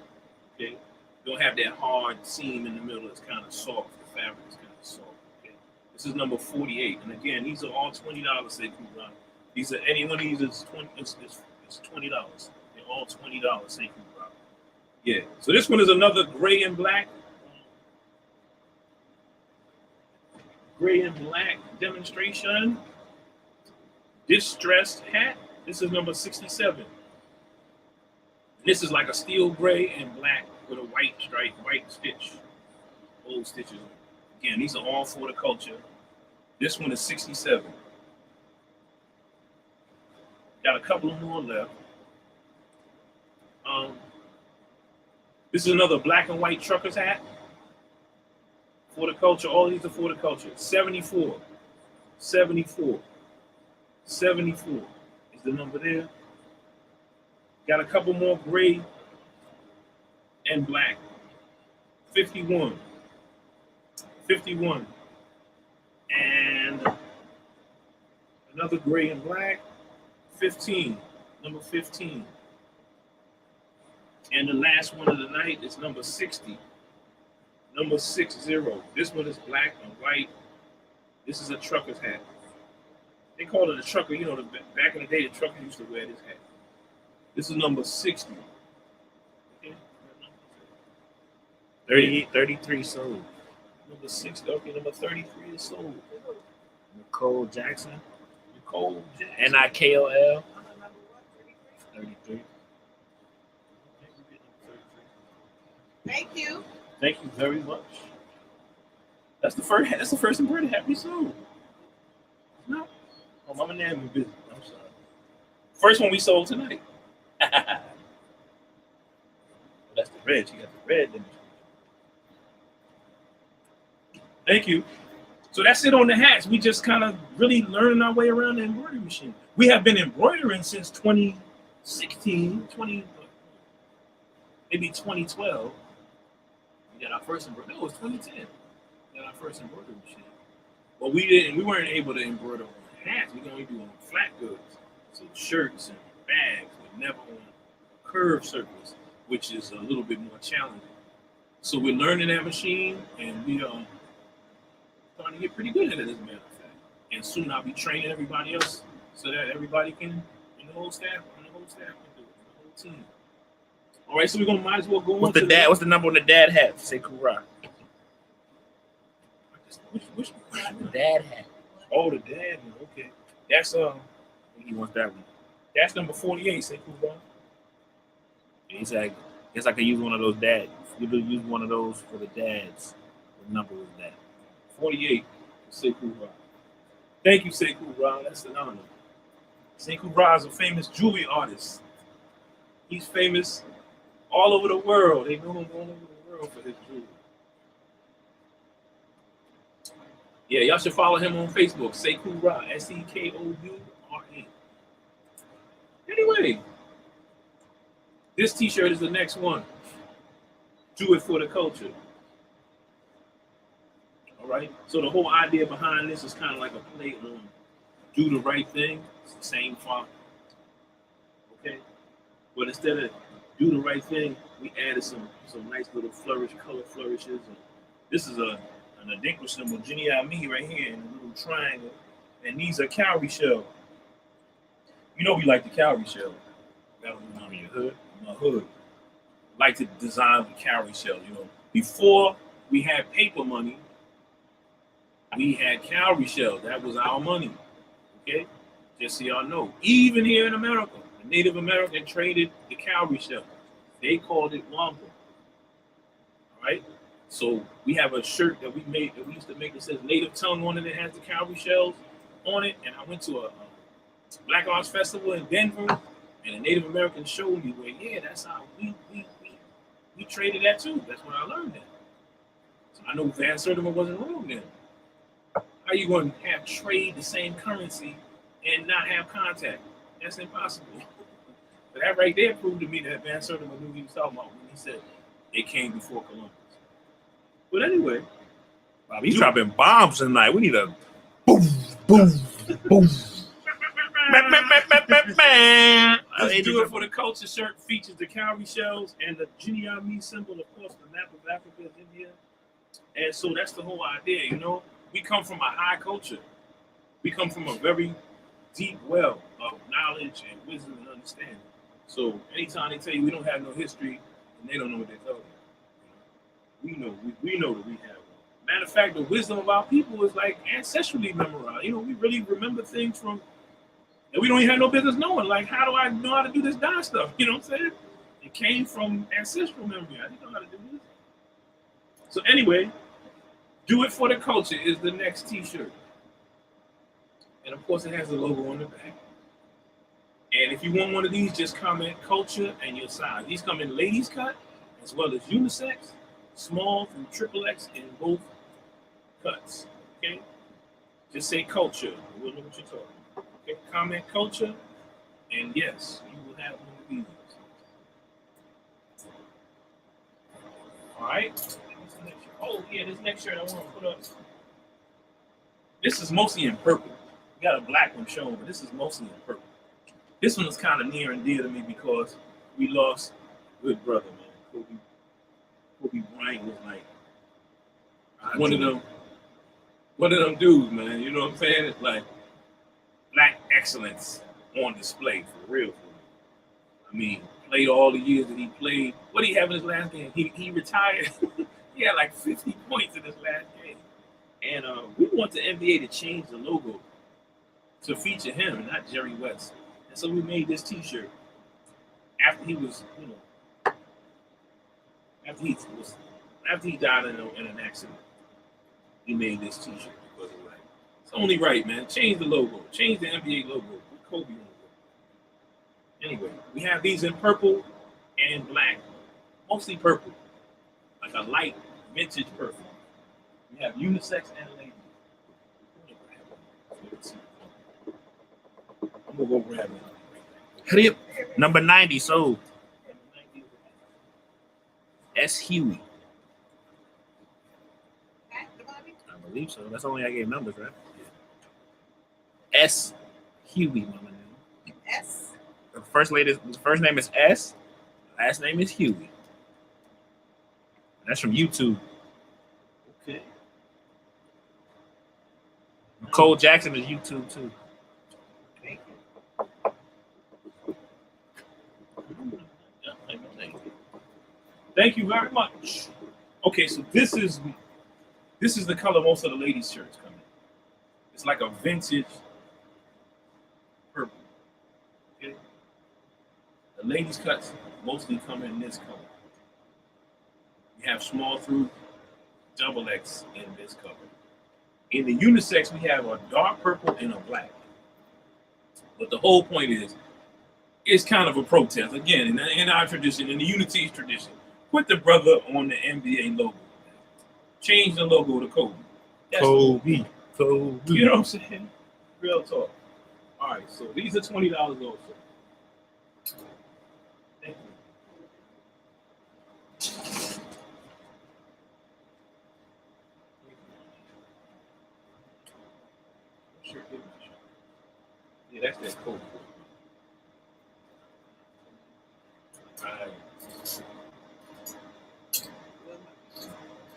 Okay? You don't have that hard seam in the middle. It's kind of soft. The fabric is kind of soft. Okay? This is number 48. And again, these are all $20. They can run. These are any one of these is $20. It's $20. They're all $20. Say run. Yeah. So this one is another gray and black. Gray and black demonstration. Distressed hat. This is number 67. This is like a steel gray and black with a white stripe, white stitch. Old stitches. Again, these are all for the culture. This one is 67. Got a couple of more left. This is another black and white trucker's hat. For the culture, all these are for the culture. 74. 74. 74 is the number there. Got a couple more gray and black. 51. 51. And Another gray and black. 15. Number 15. And the last one of the night is number 60. Number 60. This one is black and white. This is a trucker's hat. They call it a trucker. You know, back in the day, the truckers used to wear this hat. This is number 60. Okay. 33 sold. Number 60. Okay, number 33 is sold. Nicole Jackson. Nicole Jackson. NIKOL. 33. Thank you. Thank you very much. That's the first embroidery hat we sold. No. Oh, Mama Nan was busy. I'm sorry. First one we sold tonight. That's the red. You got the red. Didn't you? Thank you. So that's it on the hats. We just kind of really learning our way around the embroidery machine. We have been embroidering since 2016, maybe 2012. We got our first embroidery. No, it was 2010. We got our first embroidery machine. But we weren't able to embroider on hats. We can only do on flat goods. So shirts and bags, but never on curved surface, which is a little bit more challenging. So we're learning that machine, and we are starting to get pretty good at it, as a matter of fact. And soon I'll be training everybody else so that everybody can, and the whole staff can do it, the whole team. All right, so we're gonna might as well go What's on. What's the number on the dad hat? Say Kura. Which The dad hat. Oh, the dad one. Okay, that's He wants that one. that's number 48. Say Kura. He's like, I could use one of those dads. You could use one of those for the dads. What number was that? 48. Sekou Ra. Thank you, Sekou Ra. That's an honor. Sekou Ra is a famous jewelry artist. He's famous all over the world. They know him all over the world for his jewelry. Yeah, y'all should follow him on Facebook. Sekou Ra. SEKOURA. Anyway, this t-shirt is the next one. Do it for the culture. All right. So the whole idea behind this is kind of like a play on do the right thing. It's the same font. Okay. But instead of do the right thing, we added some nice little color flourishes. And this is an Adinkra symbol, Jenny Me right here in a little triangle. And these are Calorie Shell. You know we like the Calorie Shell. That'll be on your hood. My hood. Like to design the Calorie Shell. You know, before we had paper money, we had Calorie Shell. That was our money. Okay? Just so y'all know. Even here in America, the Native American traded the Calorie Shell. They called it wampum. All right? So we have a shirt that we used to make that says Native Tongue on it. It has the Calorie Shells on it. And I went to a Black Arts Festival in Denver, and a Native American showed me where, yeah, that's how we traded that too. That's when I learned that. So I know Van Sertima wasn't wrong then. How you going to have trade the same currency and not have contact? That's impossible. But that right there proved to me that Van Sertima knew what he was talking about when he said they came before Columbus. But anyway, Bob, he's dropping bombs tonight. We need a boom, boom, boom. Let's do it for the culture shirt features the Calorie Shells and the Jinyami symbol, of course, the map of Africa is in here. And so that's the whole idea, you know. We come from a high culture. We come from a very deep well of knowledge and wisdom and understanding. So anytime they tell you we don't have no history, and they don't know what they're talking about. We know that we have. Matter of fact, the wisdom of our people is like ancestrally memorized. You know, we really remember things from that we don't even have no business knowing. Like, how do I know how to do this dye stuff? You know what I'm saying? It came from ancestral memory. I didn't know how to do this. So anyway, do it for the culture is the next t-shirt. And of course it has the logo on the back. And if you want one of these, just comment culture and your size. These come in ladies cut as well as unisex, small through XXX in both cuts. Okay? Just say culture. We'll know what you're talking about. Okay? Comment culture, and yes, you will have one of these. All right. Oh yeah, this next shirt I want to put up. This is mostly in purple. We got a black one shown, but this is mostly in purple. This one is kind of near and dear to me because we lost a good brother, man. Kobe Bryant was like one of them dudes, man. You know what I'm saying? It's like black excellence on display for real. I mean, played all the years that he played. What did he have in his last game? He retired. He had like 50 points in his last game. And we want the NBA to change the logo to feature him and not Jerry West. And so we made this T-shirt after he was, you know, after he died in an accident. We made this T-shirt because of like it's only right, man. Change the logo, change the NBA logo. Put Kobe on it. Anyway, we have these in purple and black, mostly purple, like a light vintage purple. We have unisex and ladies. I'm gonna go grab it. Hit number 90 sold. S. Huey. I believe so. That's only I gave numbers, right? S. Huey, mama. S. The first name is S. Last name is Huey. That's from YouTube. Okay. Cole Jackson is YouTube too. Thank you very much. Okay, so this is the color most of the ladies' shirts come in. It's like a vintage purple. Okay. The ladies' cuts mostly come in this color. We have small through, double X in this color. In the unisex, we have a dark purple and a black. But the whole point is, it's kind of a protest. Again, in our tradition, in the Unity's tradition, put the brother on the NBA logo. Change the logo to Kobe. That's Kobe. You know what I'm saying? Real talk. All right, so these are $20 also. Thank you. Sure. Yeah, that's that Kobe. All right.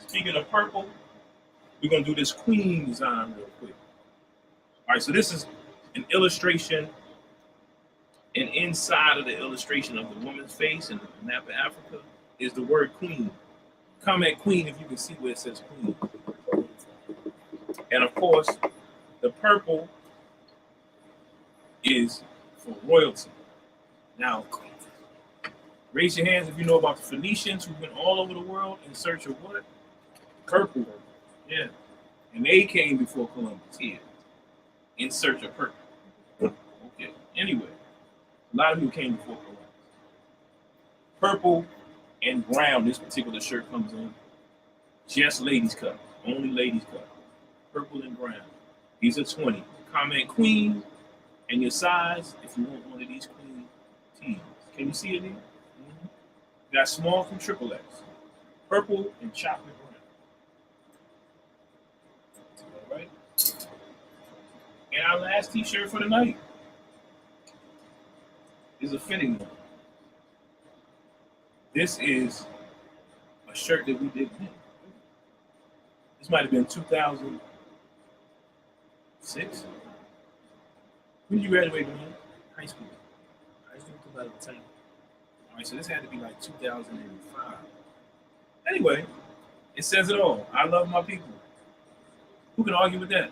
Speaking of purple, we're going to do this queen design real quick. All right, so this is an illustration, and inside of the illustration of the woman's face in the map of Africa is the word queen. Comment queen if you can see where it says queen. And of course, the purple is for royalty. Now, raise your hands if you know about the Phoenicians who've been all over the world in search of what? Purple. Yeah. And they came before Columbus here in search of purple. Okay. Anyway, a lot of people came before Columbus. Purple and brown, this particular shirt comes in. Just ladies cut. Only ladies cut. Purple and brown. These are 20. Comment queen and your size if you want one of these queen tees. Can you see it here? Mm-hmm. Got small from triple X. Purple and chocolate brown. All right. And our last t-shirt for the night is a fitting one. This is a shirt that we did then. This might have been 2006. When did you graduate, man? High school. High school 2010. All right, so this had to be like 2005. Anyway, it says it all. I love my people. Who can argue with that?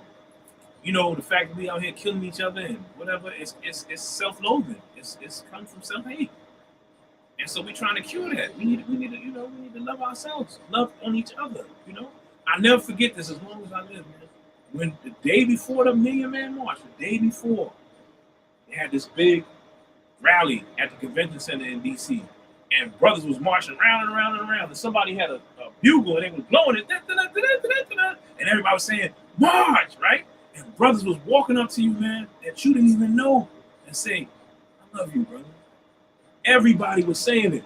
You know, the fact that we out here killing each other and whatever, it's self-loathing. It's come from self-hate. And so we're trying to cure that. We need to love ourselves, love on each other, you know? I'll never forget this as long as I live, man. When the day before the Million Man March, the day before, they had this big rally at the convention center in DC. And brothers was marching round and around and around. And somebody had a bugle and they was blowing it. And everybody was saying, march, right? And brothers was walking up to you, man, that you didn't even know and say, I love you, brother. Everybody was saying it.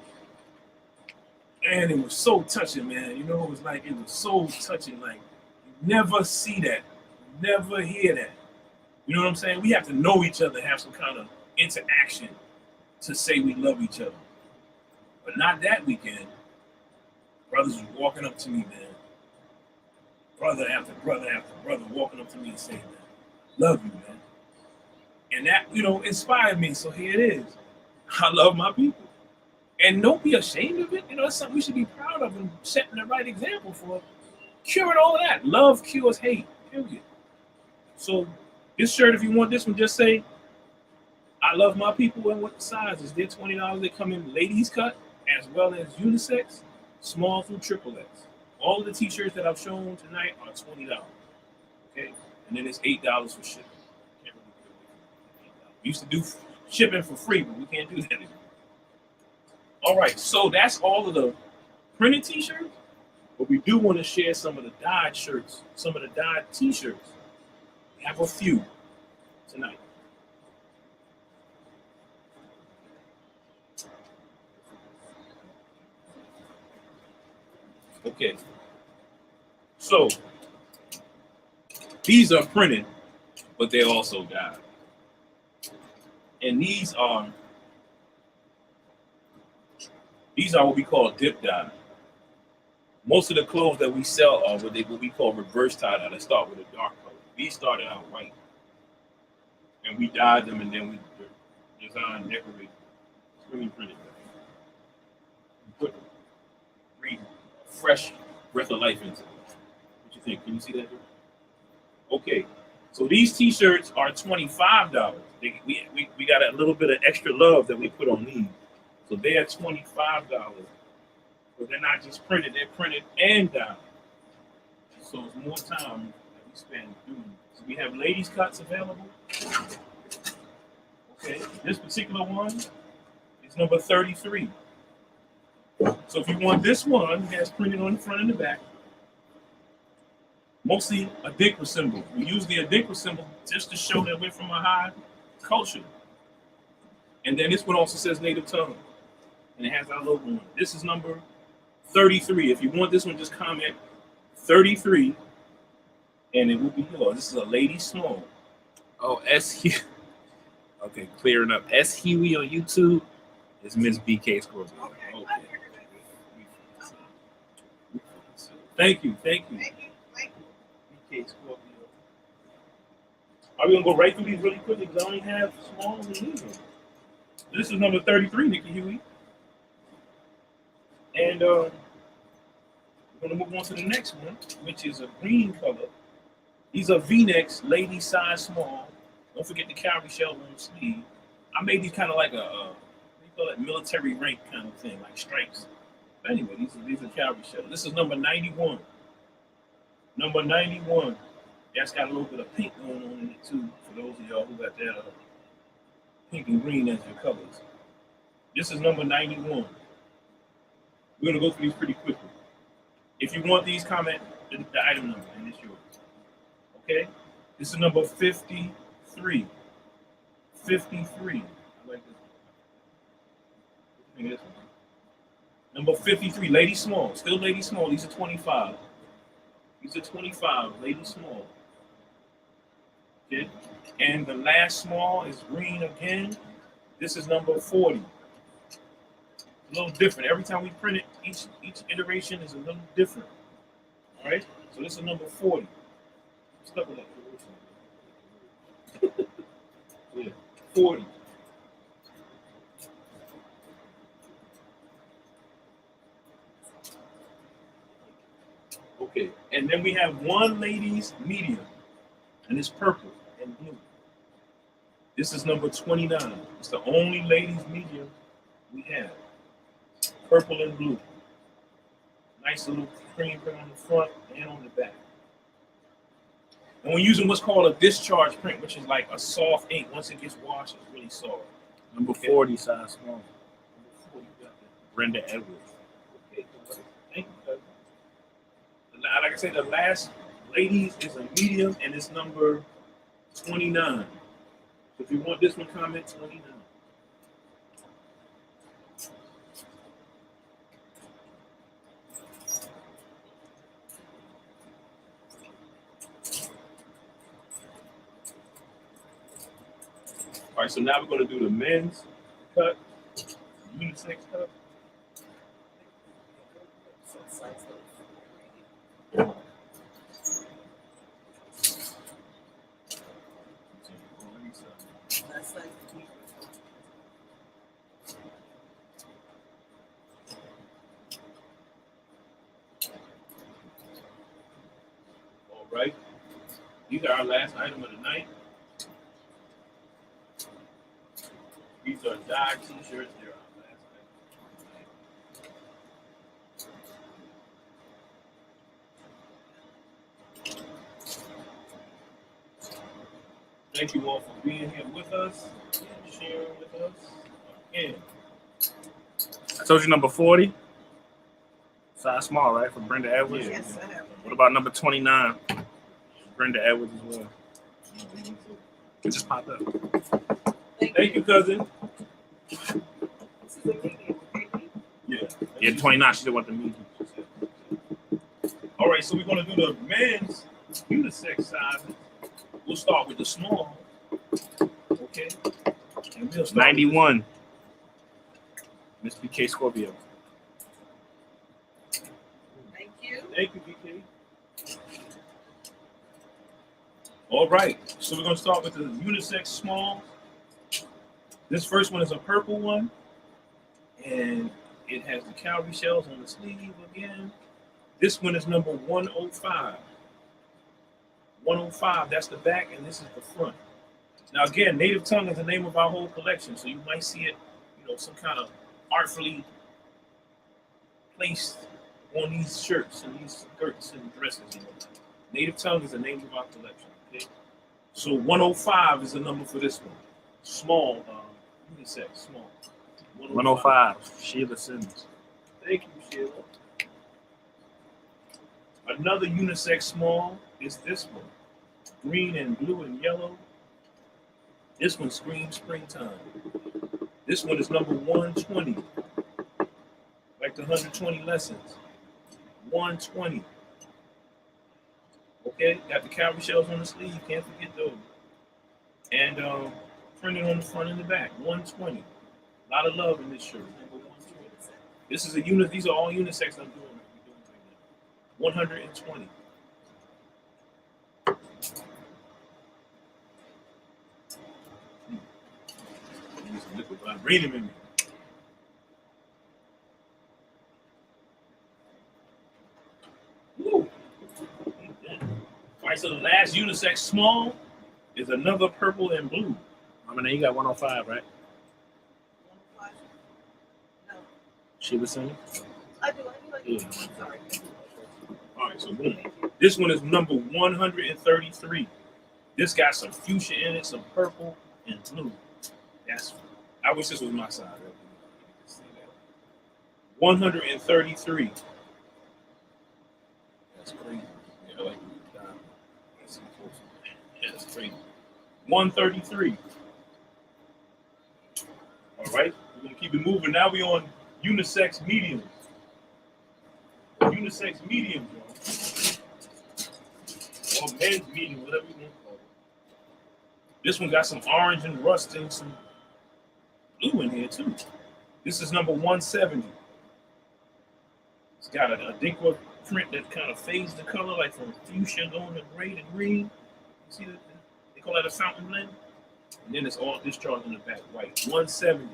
And it was so touching, man. You know, it was so touching. Like, you never see that. You never hear that. You know what I'm saying? We have to know each other, have some kind of interaction to say we love each other. But not that weekend. Brothers was walking up to me, man. Brother after brother after brother walking up to me and saying, man, love you, man. And that, inspired me. So here it is. I love my people. And don't be ashamed of it. It's something we should be proud of and setting the right example for. Curing all of that. Love cures hate. Period. So this shirt, if you want this one, just say, I love my people, and what the size is. They're $20. They come in ladies cut as well as unisex, small through triple X. All of the t-shirts that I've shown tonight are $20. Okay? And then it's $8 for shipping. We used to do shipping for free, but we can't do that anymore. All right, so that's all of the printed t-shirts, but we do want to share some of the dyed shirts, some of the dyed t-shirts. We have a few tonight. Okay, so these are printed, but they're also dyed. And these are what we call dip dye. Most of the clothes that we sell are what we call reverse tie dye. They start with a dark color. These started out white, and we dyed them, and then we designed, decorate, screen printed. Put breathe fresh breath of life into it. What you think? Can you see that? Okay, so these t-shirts are $25. We got a little bit of extra love that we put on these. So they're $25, but they're not just printed, they're printed and dyed. So it's more time that we spend doing it. So we have ladies cuts available. Okay, this particular one is number 33. So if you want this one, it has printed on the front and the back. Mostly a Adinkra symbol. We use the Adinkra symbol just to show that we're from a high culture. And then this one also says native tongue. And it has our logo on it. This is number 33. If you want this one, just comment 33 and it will be yours. This is a lady small. Oh, S-Huey. Okay, clearing up. S-Huey on YouTube is Miss BK Scorpio. Okay. Thank you. Thank you. BK Scorpio. Are we going to go right through these really quickly because I only have small and medium. This is number 33, Nikki Huey. And we're going to move on to the next one, which is a green color. These are VNecks, lady size small. Don't forget the Calorie Shell on the sleeve. I made these kind of like what do you call it, military rank kind of thing, like stripes. But anyway, these are Calorie Shell. This is number 91. Number 91. That's got a little bit of pink going on in it too, for those of y'all who got that pink and green as your colors. This is number 91. We're going to go through these pretty quickly. If you want these, comment the item number, and it's yours. Okay? This is number 53. 53. I like this one. This one. Number 53, lady small. Still lady small. These are 25. These are 25, lady small. Okay? And the last small is green again. This is number 40. A little different. Every time we print it, each iteration is a little different. All right? So this is number 40. Stuck with that. Yeah, 40. Okay, and then we have one ladies medium, and it's purple and blue. This is number 29. It's the only ladies medium we have. Purple and blue. Nice little cream print on the front and on the back. And we're using what's called a discharge print, which is like a soft ink. Once it gets washed, it's really soft. Number 40, size small. Number 40, you got that. Brenda Edwards. Okay, thank you, cousin. Like I said, the last ladies is a medium, and it's number 29. So if you want this one, comment 29. All right, so now we're going to do the men's cut, unisex cut. That's like All right. These are our last item of the night. These are dyed t-shirts. They're our last item. Thank you all for being here with us and sharing with us. Again, I told you number 40. Size small, right? For Brenda Edwards. yes, I have. What about number 29? Brenda Edwards as well. It just popped up. thank you, cousin. This is a medium, okay? Yeah. Yeah, 29. She did want the medium. All right, so we're going to do the men's unisex sizes. We'll start with the small. Okay. And we'll start 91. Miss BK Scorpio. Thank you. Thank you, BK. All right, so we're going to start with the unisex small. This first one is a purple one, and it has the calorie shells on the sleeve again. This one is number 105. 105, that's the back, and this is the front. Now, again, Native Tongue is the name of our whole collection, so you might see it, some kind of artfully placed on these shirts and these skirts and dresses. Native Tongue is the name of our collection. Okay, so 105 is the number for this one. Small, unisex, small. 105. Sheila Simmons. Thank you, Sheila. Another unisex small is this one. Green and blue and yellow. This one screams springtime. This one is number 120. Like the 120 lessons. 120. Okay, got the calorie shells on the sleeve. You can't forget those. And printed on the front and the back. 120. A lot of love in this shirt. Number 120. This is a unit. These are all unisex I'm doing. 120. Use some liquid vibranium in me. Woo. All right, so the last unisex small is another purple and blue. I mean, you got 105, right? 105. No, Sheila Simmons. I do. Yeah. Sorry. All right, so boom. This one is number 133. This got some fuchsia in it, some purple and blue. I wish this was my side. 133. That's crazy. Yeah, like that's crazy. 133. All right, we're gonna keep it moving. Now we on unisex mediums. Unisex mediums, y'all. Or men's medium, whatever you want to call it. This one got some orange and rust and some blue in here too. This is number 170. It's got a decor print that kind of fades the color, like from fuchsia going to gray to green. See that? They call that a fountain blend. And then it's all discharged in the back, white. 170.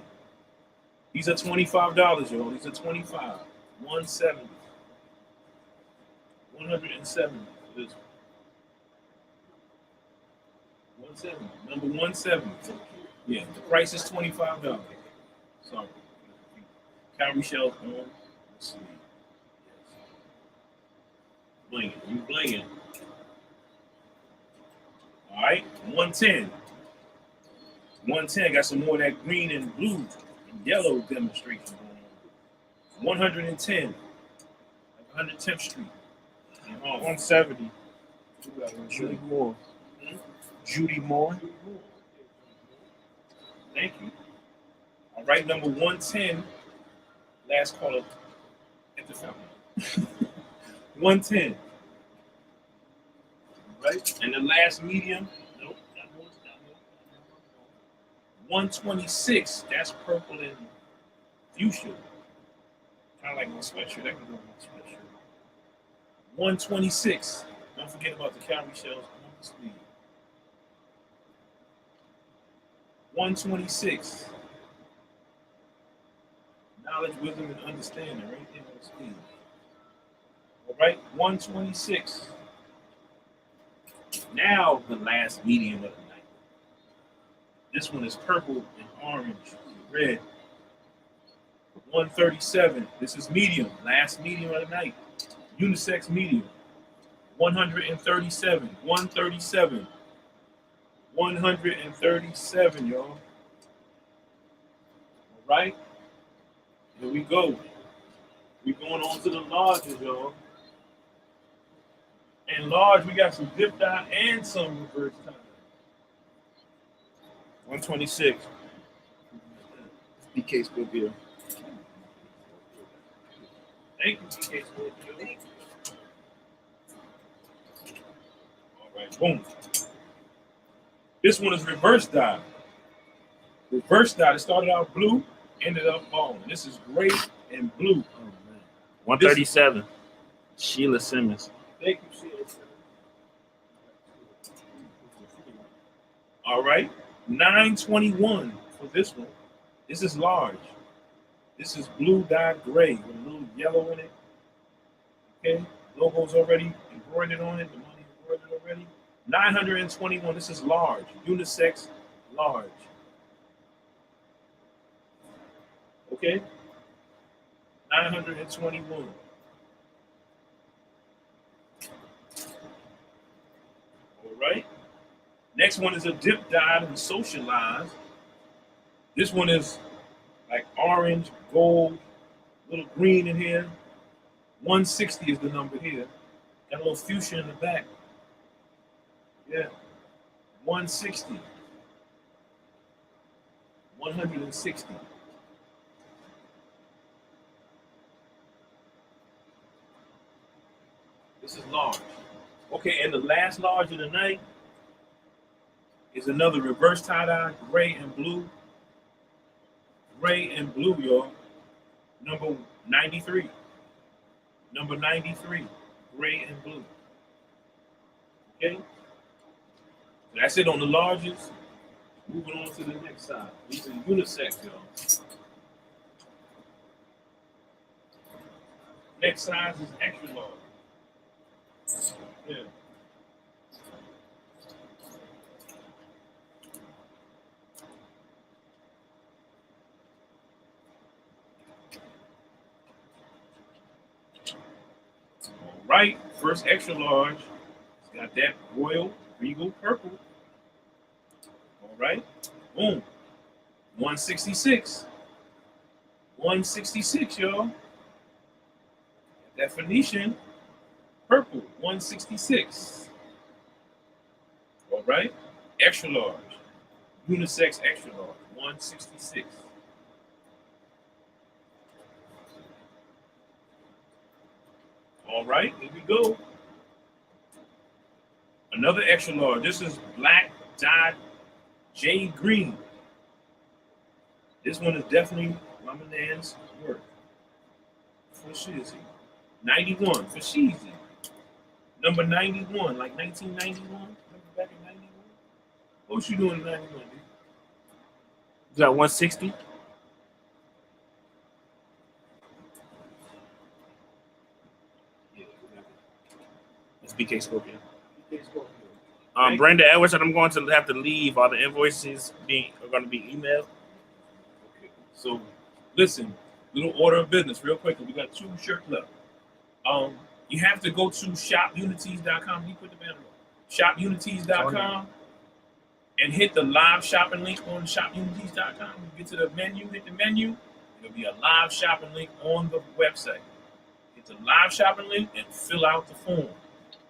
These are $25, y'all. These are 25. 170. 170 for this one. 170. Number 170. Yeah, the price is $25. Sorry. Calorie shells on the sleeve. Blinging. You blinging. All right. 110. 110. Got some more of that green and blue and yellow demonstration going on. 110. Like 110th Street. 170. Judy Moore. Judy Moore. Thank you. All right, number 110. Last caller at the fountain. 110. All right, and the last medium. Nope. 126, that's purple and fuchsia. Kind of like my sweatshirt. That can go with my sweatshirt. 126. Don't forget about the calorie shells on the sleeve. 126. Knowledge, wisdom, and understanding right there on the sleeve. All right, 126. Now the last medium of the night. This one is purple and orange and red. 137. This is medium. Last medium of the night. Unisex medium. 137. 137. 137, y'all. All right. Here we go. We're going on to the larges, y'all. And large, we got some dip dye and some reverse tie. 126. BK Scorpio. Thank you, BK Scorpio. All right, boom. This one is reverse dye. Reverse dye. It started out blue, ended up bone. This is gray and blue. Oh, man. 137. Sheila Simmons. Thank you, Sheila. All right, 921 for this one. This is large. This is blue dyed gray with a little yellow in it. Okay, logo's already embroidered on it. The money embroidered already. 921. This is large, unisex, large. Okay, 921. All right. Next one is a dip dyed and socialized. This one is like orange, gold, little green in here. 160 is the number here. Got a little fuchsia in the back. Yeah. 160. 160. This is large. Okay, and the last large of the night is another reverse tie-dye, gray and blue. Gray and blue, y'all. Number 93. Number 93. Gray and blue. Okay? That's it on the largest. Moving on to the next side. These are unisex, y'all. Next size is extra large. Yeah. Right, first extra large. It's got that royal regal purple. All right, boom. 166. 166, y'all. That Phoenician purple. 166. All right, extra large. Unisex extra large. 166. All right, here we go. Another extra large. This is black dyed jade green. This one is definitely Ramanan's work. For Shizzy. 91 for Shizzy. Number 91, like 1991. Remember back in 91? What was you doing in 91, dude? You got 160? It's BK Scorpio. Brenda Edwards said I'm going to have to leave. All the invoices are going to be emailed. Okay. So, listen, little order of business, real quick. We got 2 shirts left. You have to go to shopunities.com. You put the banner on. Shopunities.com and hit the live shopping link on shopunities.com. You get to the menu, hit the menu. There'll be a live shopping link on the website. Hit the live shopping link and fill out the form.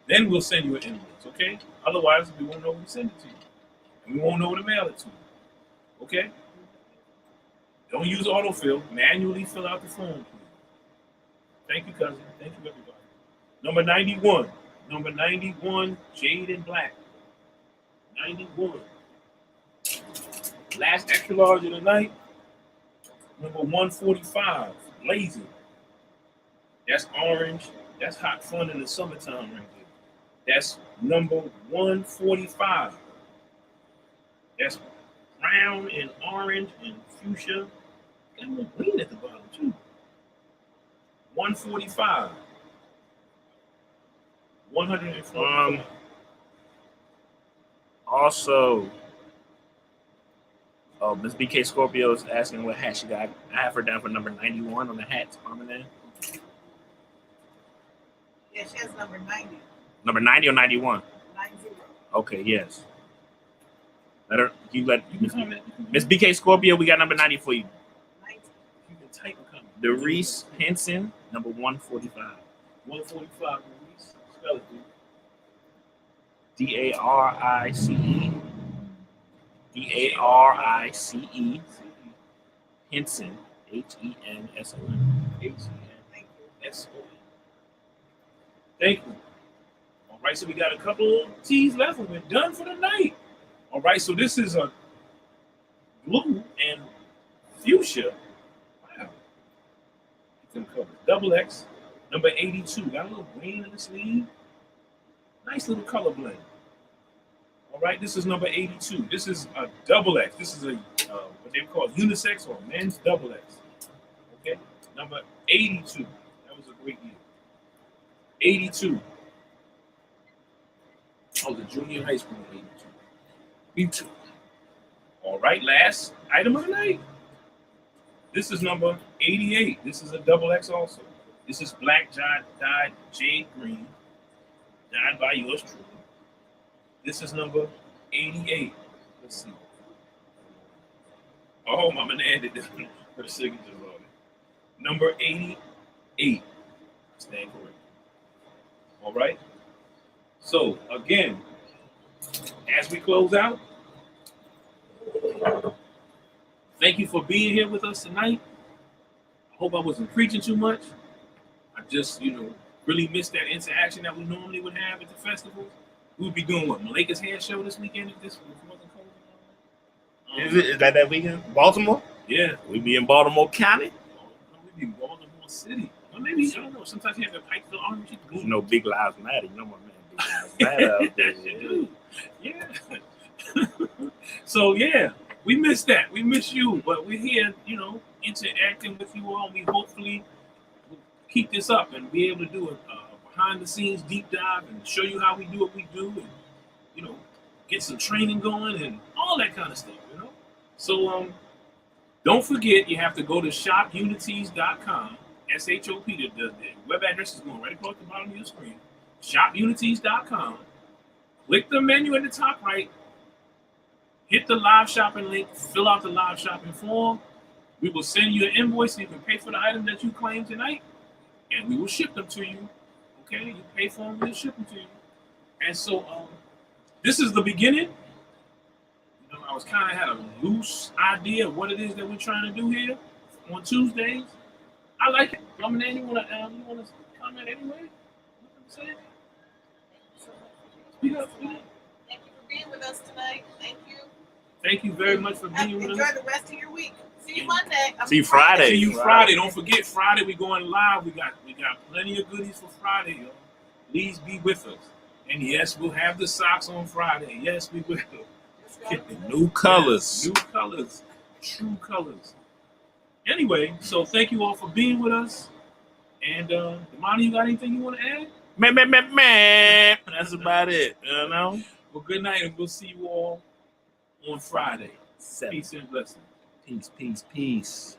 Then we'll send you an invoice, okay? Otherwise, we won't know who to send it to you. And we won't know who to mail it to you. Okay? Don't use autofill. Manually fill out the form, please. Thank you, cousin. Thank you, everybody. Number 91. Number 91, jade and black. 91. Last extra large of the night, number 145, Lazy. That's orange. That's hot fun in the summertime right there. That's number 145. That's brown and orange and fuchsia. Got a little green at the bottom too. 145. 145. Also, Miss BK Scorpio is asking what hat she got. I have her down for number 91 on the hats, Armin. Yeah, she has number 90. Number 90 or 91? 90. Okay, yes. Let her. You let You can comment. Miss BK Scorpio. We got number 90 for you. 90. You can type a comment. Darice Henson, number 145. 145. Reese. Spell it, dude. DARICE. DARICE. Henson. HENSON. H-E-N-S-O-N. Thank you. All right, so we got a couple of teas left and we're done for the night. All right, so this is a blue and fuchsia. Wow. Some colors. Double X, number 82. Got a little green in the sleeve. Nice little color blend. All right, this is number 82. This is a double X. This is a what they call unisex or men's double X. Okay, number 82. That was a great year. 82. I was a junior in high school in 82. Me too. All right, last item of the night. This is number 88. This is a double X also. This is black dyed jade green, dyed by yours truly. This is number 88. Let's see. Oh, Mama Nan did her signature on it. Number 88. Stand correct. All right. So again, as we close out, thank you for being here with us tonight. I hope I wasn't preaching too much. I just, really missed that interaction that we normally would have at the festivals. We would be doing what, Malika's hair show this weekend if this wasn't cold? Is that weekend? Baltimore? Yeah. We be in Baltimore County? We'd be in Baltimore City. Or maybe, I don't know, sometimes you have to pipe the orange. There's no Big Lives Matter. You know my man Big Lives Matter out there. Dude. Yeah. So, yeah, we miss that. We miss you. But we're here, interacting with you all. We hopefully will keep this up and be able to do a behind-the-scenes deep dive and show you how we do what we do and, get some training going and all that kind of stuff, So, don't forget, you have to go to shopunities.com. SHOP, the web address is going right across the bottom of your screen. Shopunities.com. Click the menu at the top right. Hit the live shopping link. Fill out the live shopping form. We will send you an invoice so you can pay for the item that you claim tonight, and we will ship them to you. Okay? You pay for them, we'll ship them to you. And so, this is the beginning. I was kind of had a loose idea of what it is that we're trying to do here on Tuesdays. I like it. Mama Nan, you want to comment anyway? Speak up. Thank you for being with us tonight. Thank you. Thank you very much for being with us. Enjoy the rest of your week. See you Monday. See you Friday. See you Friday. Don't forget, Friday we're going live. We got plenty of goodies for Friday, yo. Please be with us. And yes, we'll have the socks on Friday. Yes, we will. Get the new colors. New colors. True colors. Anyway, so thank you all for being with us. And Damani, you got anything you want to add? Man. That's about it. Well, good night, and we'll see you all on Friday. 7. Peace and blessings. Peace. Peace.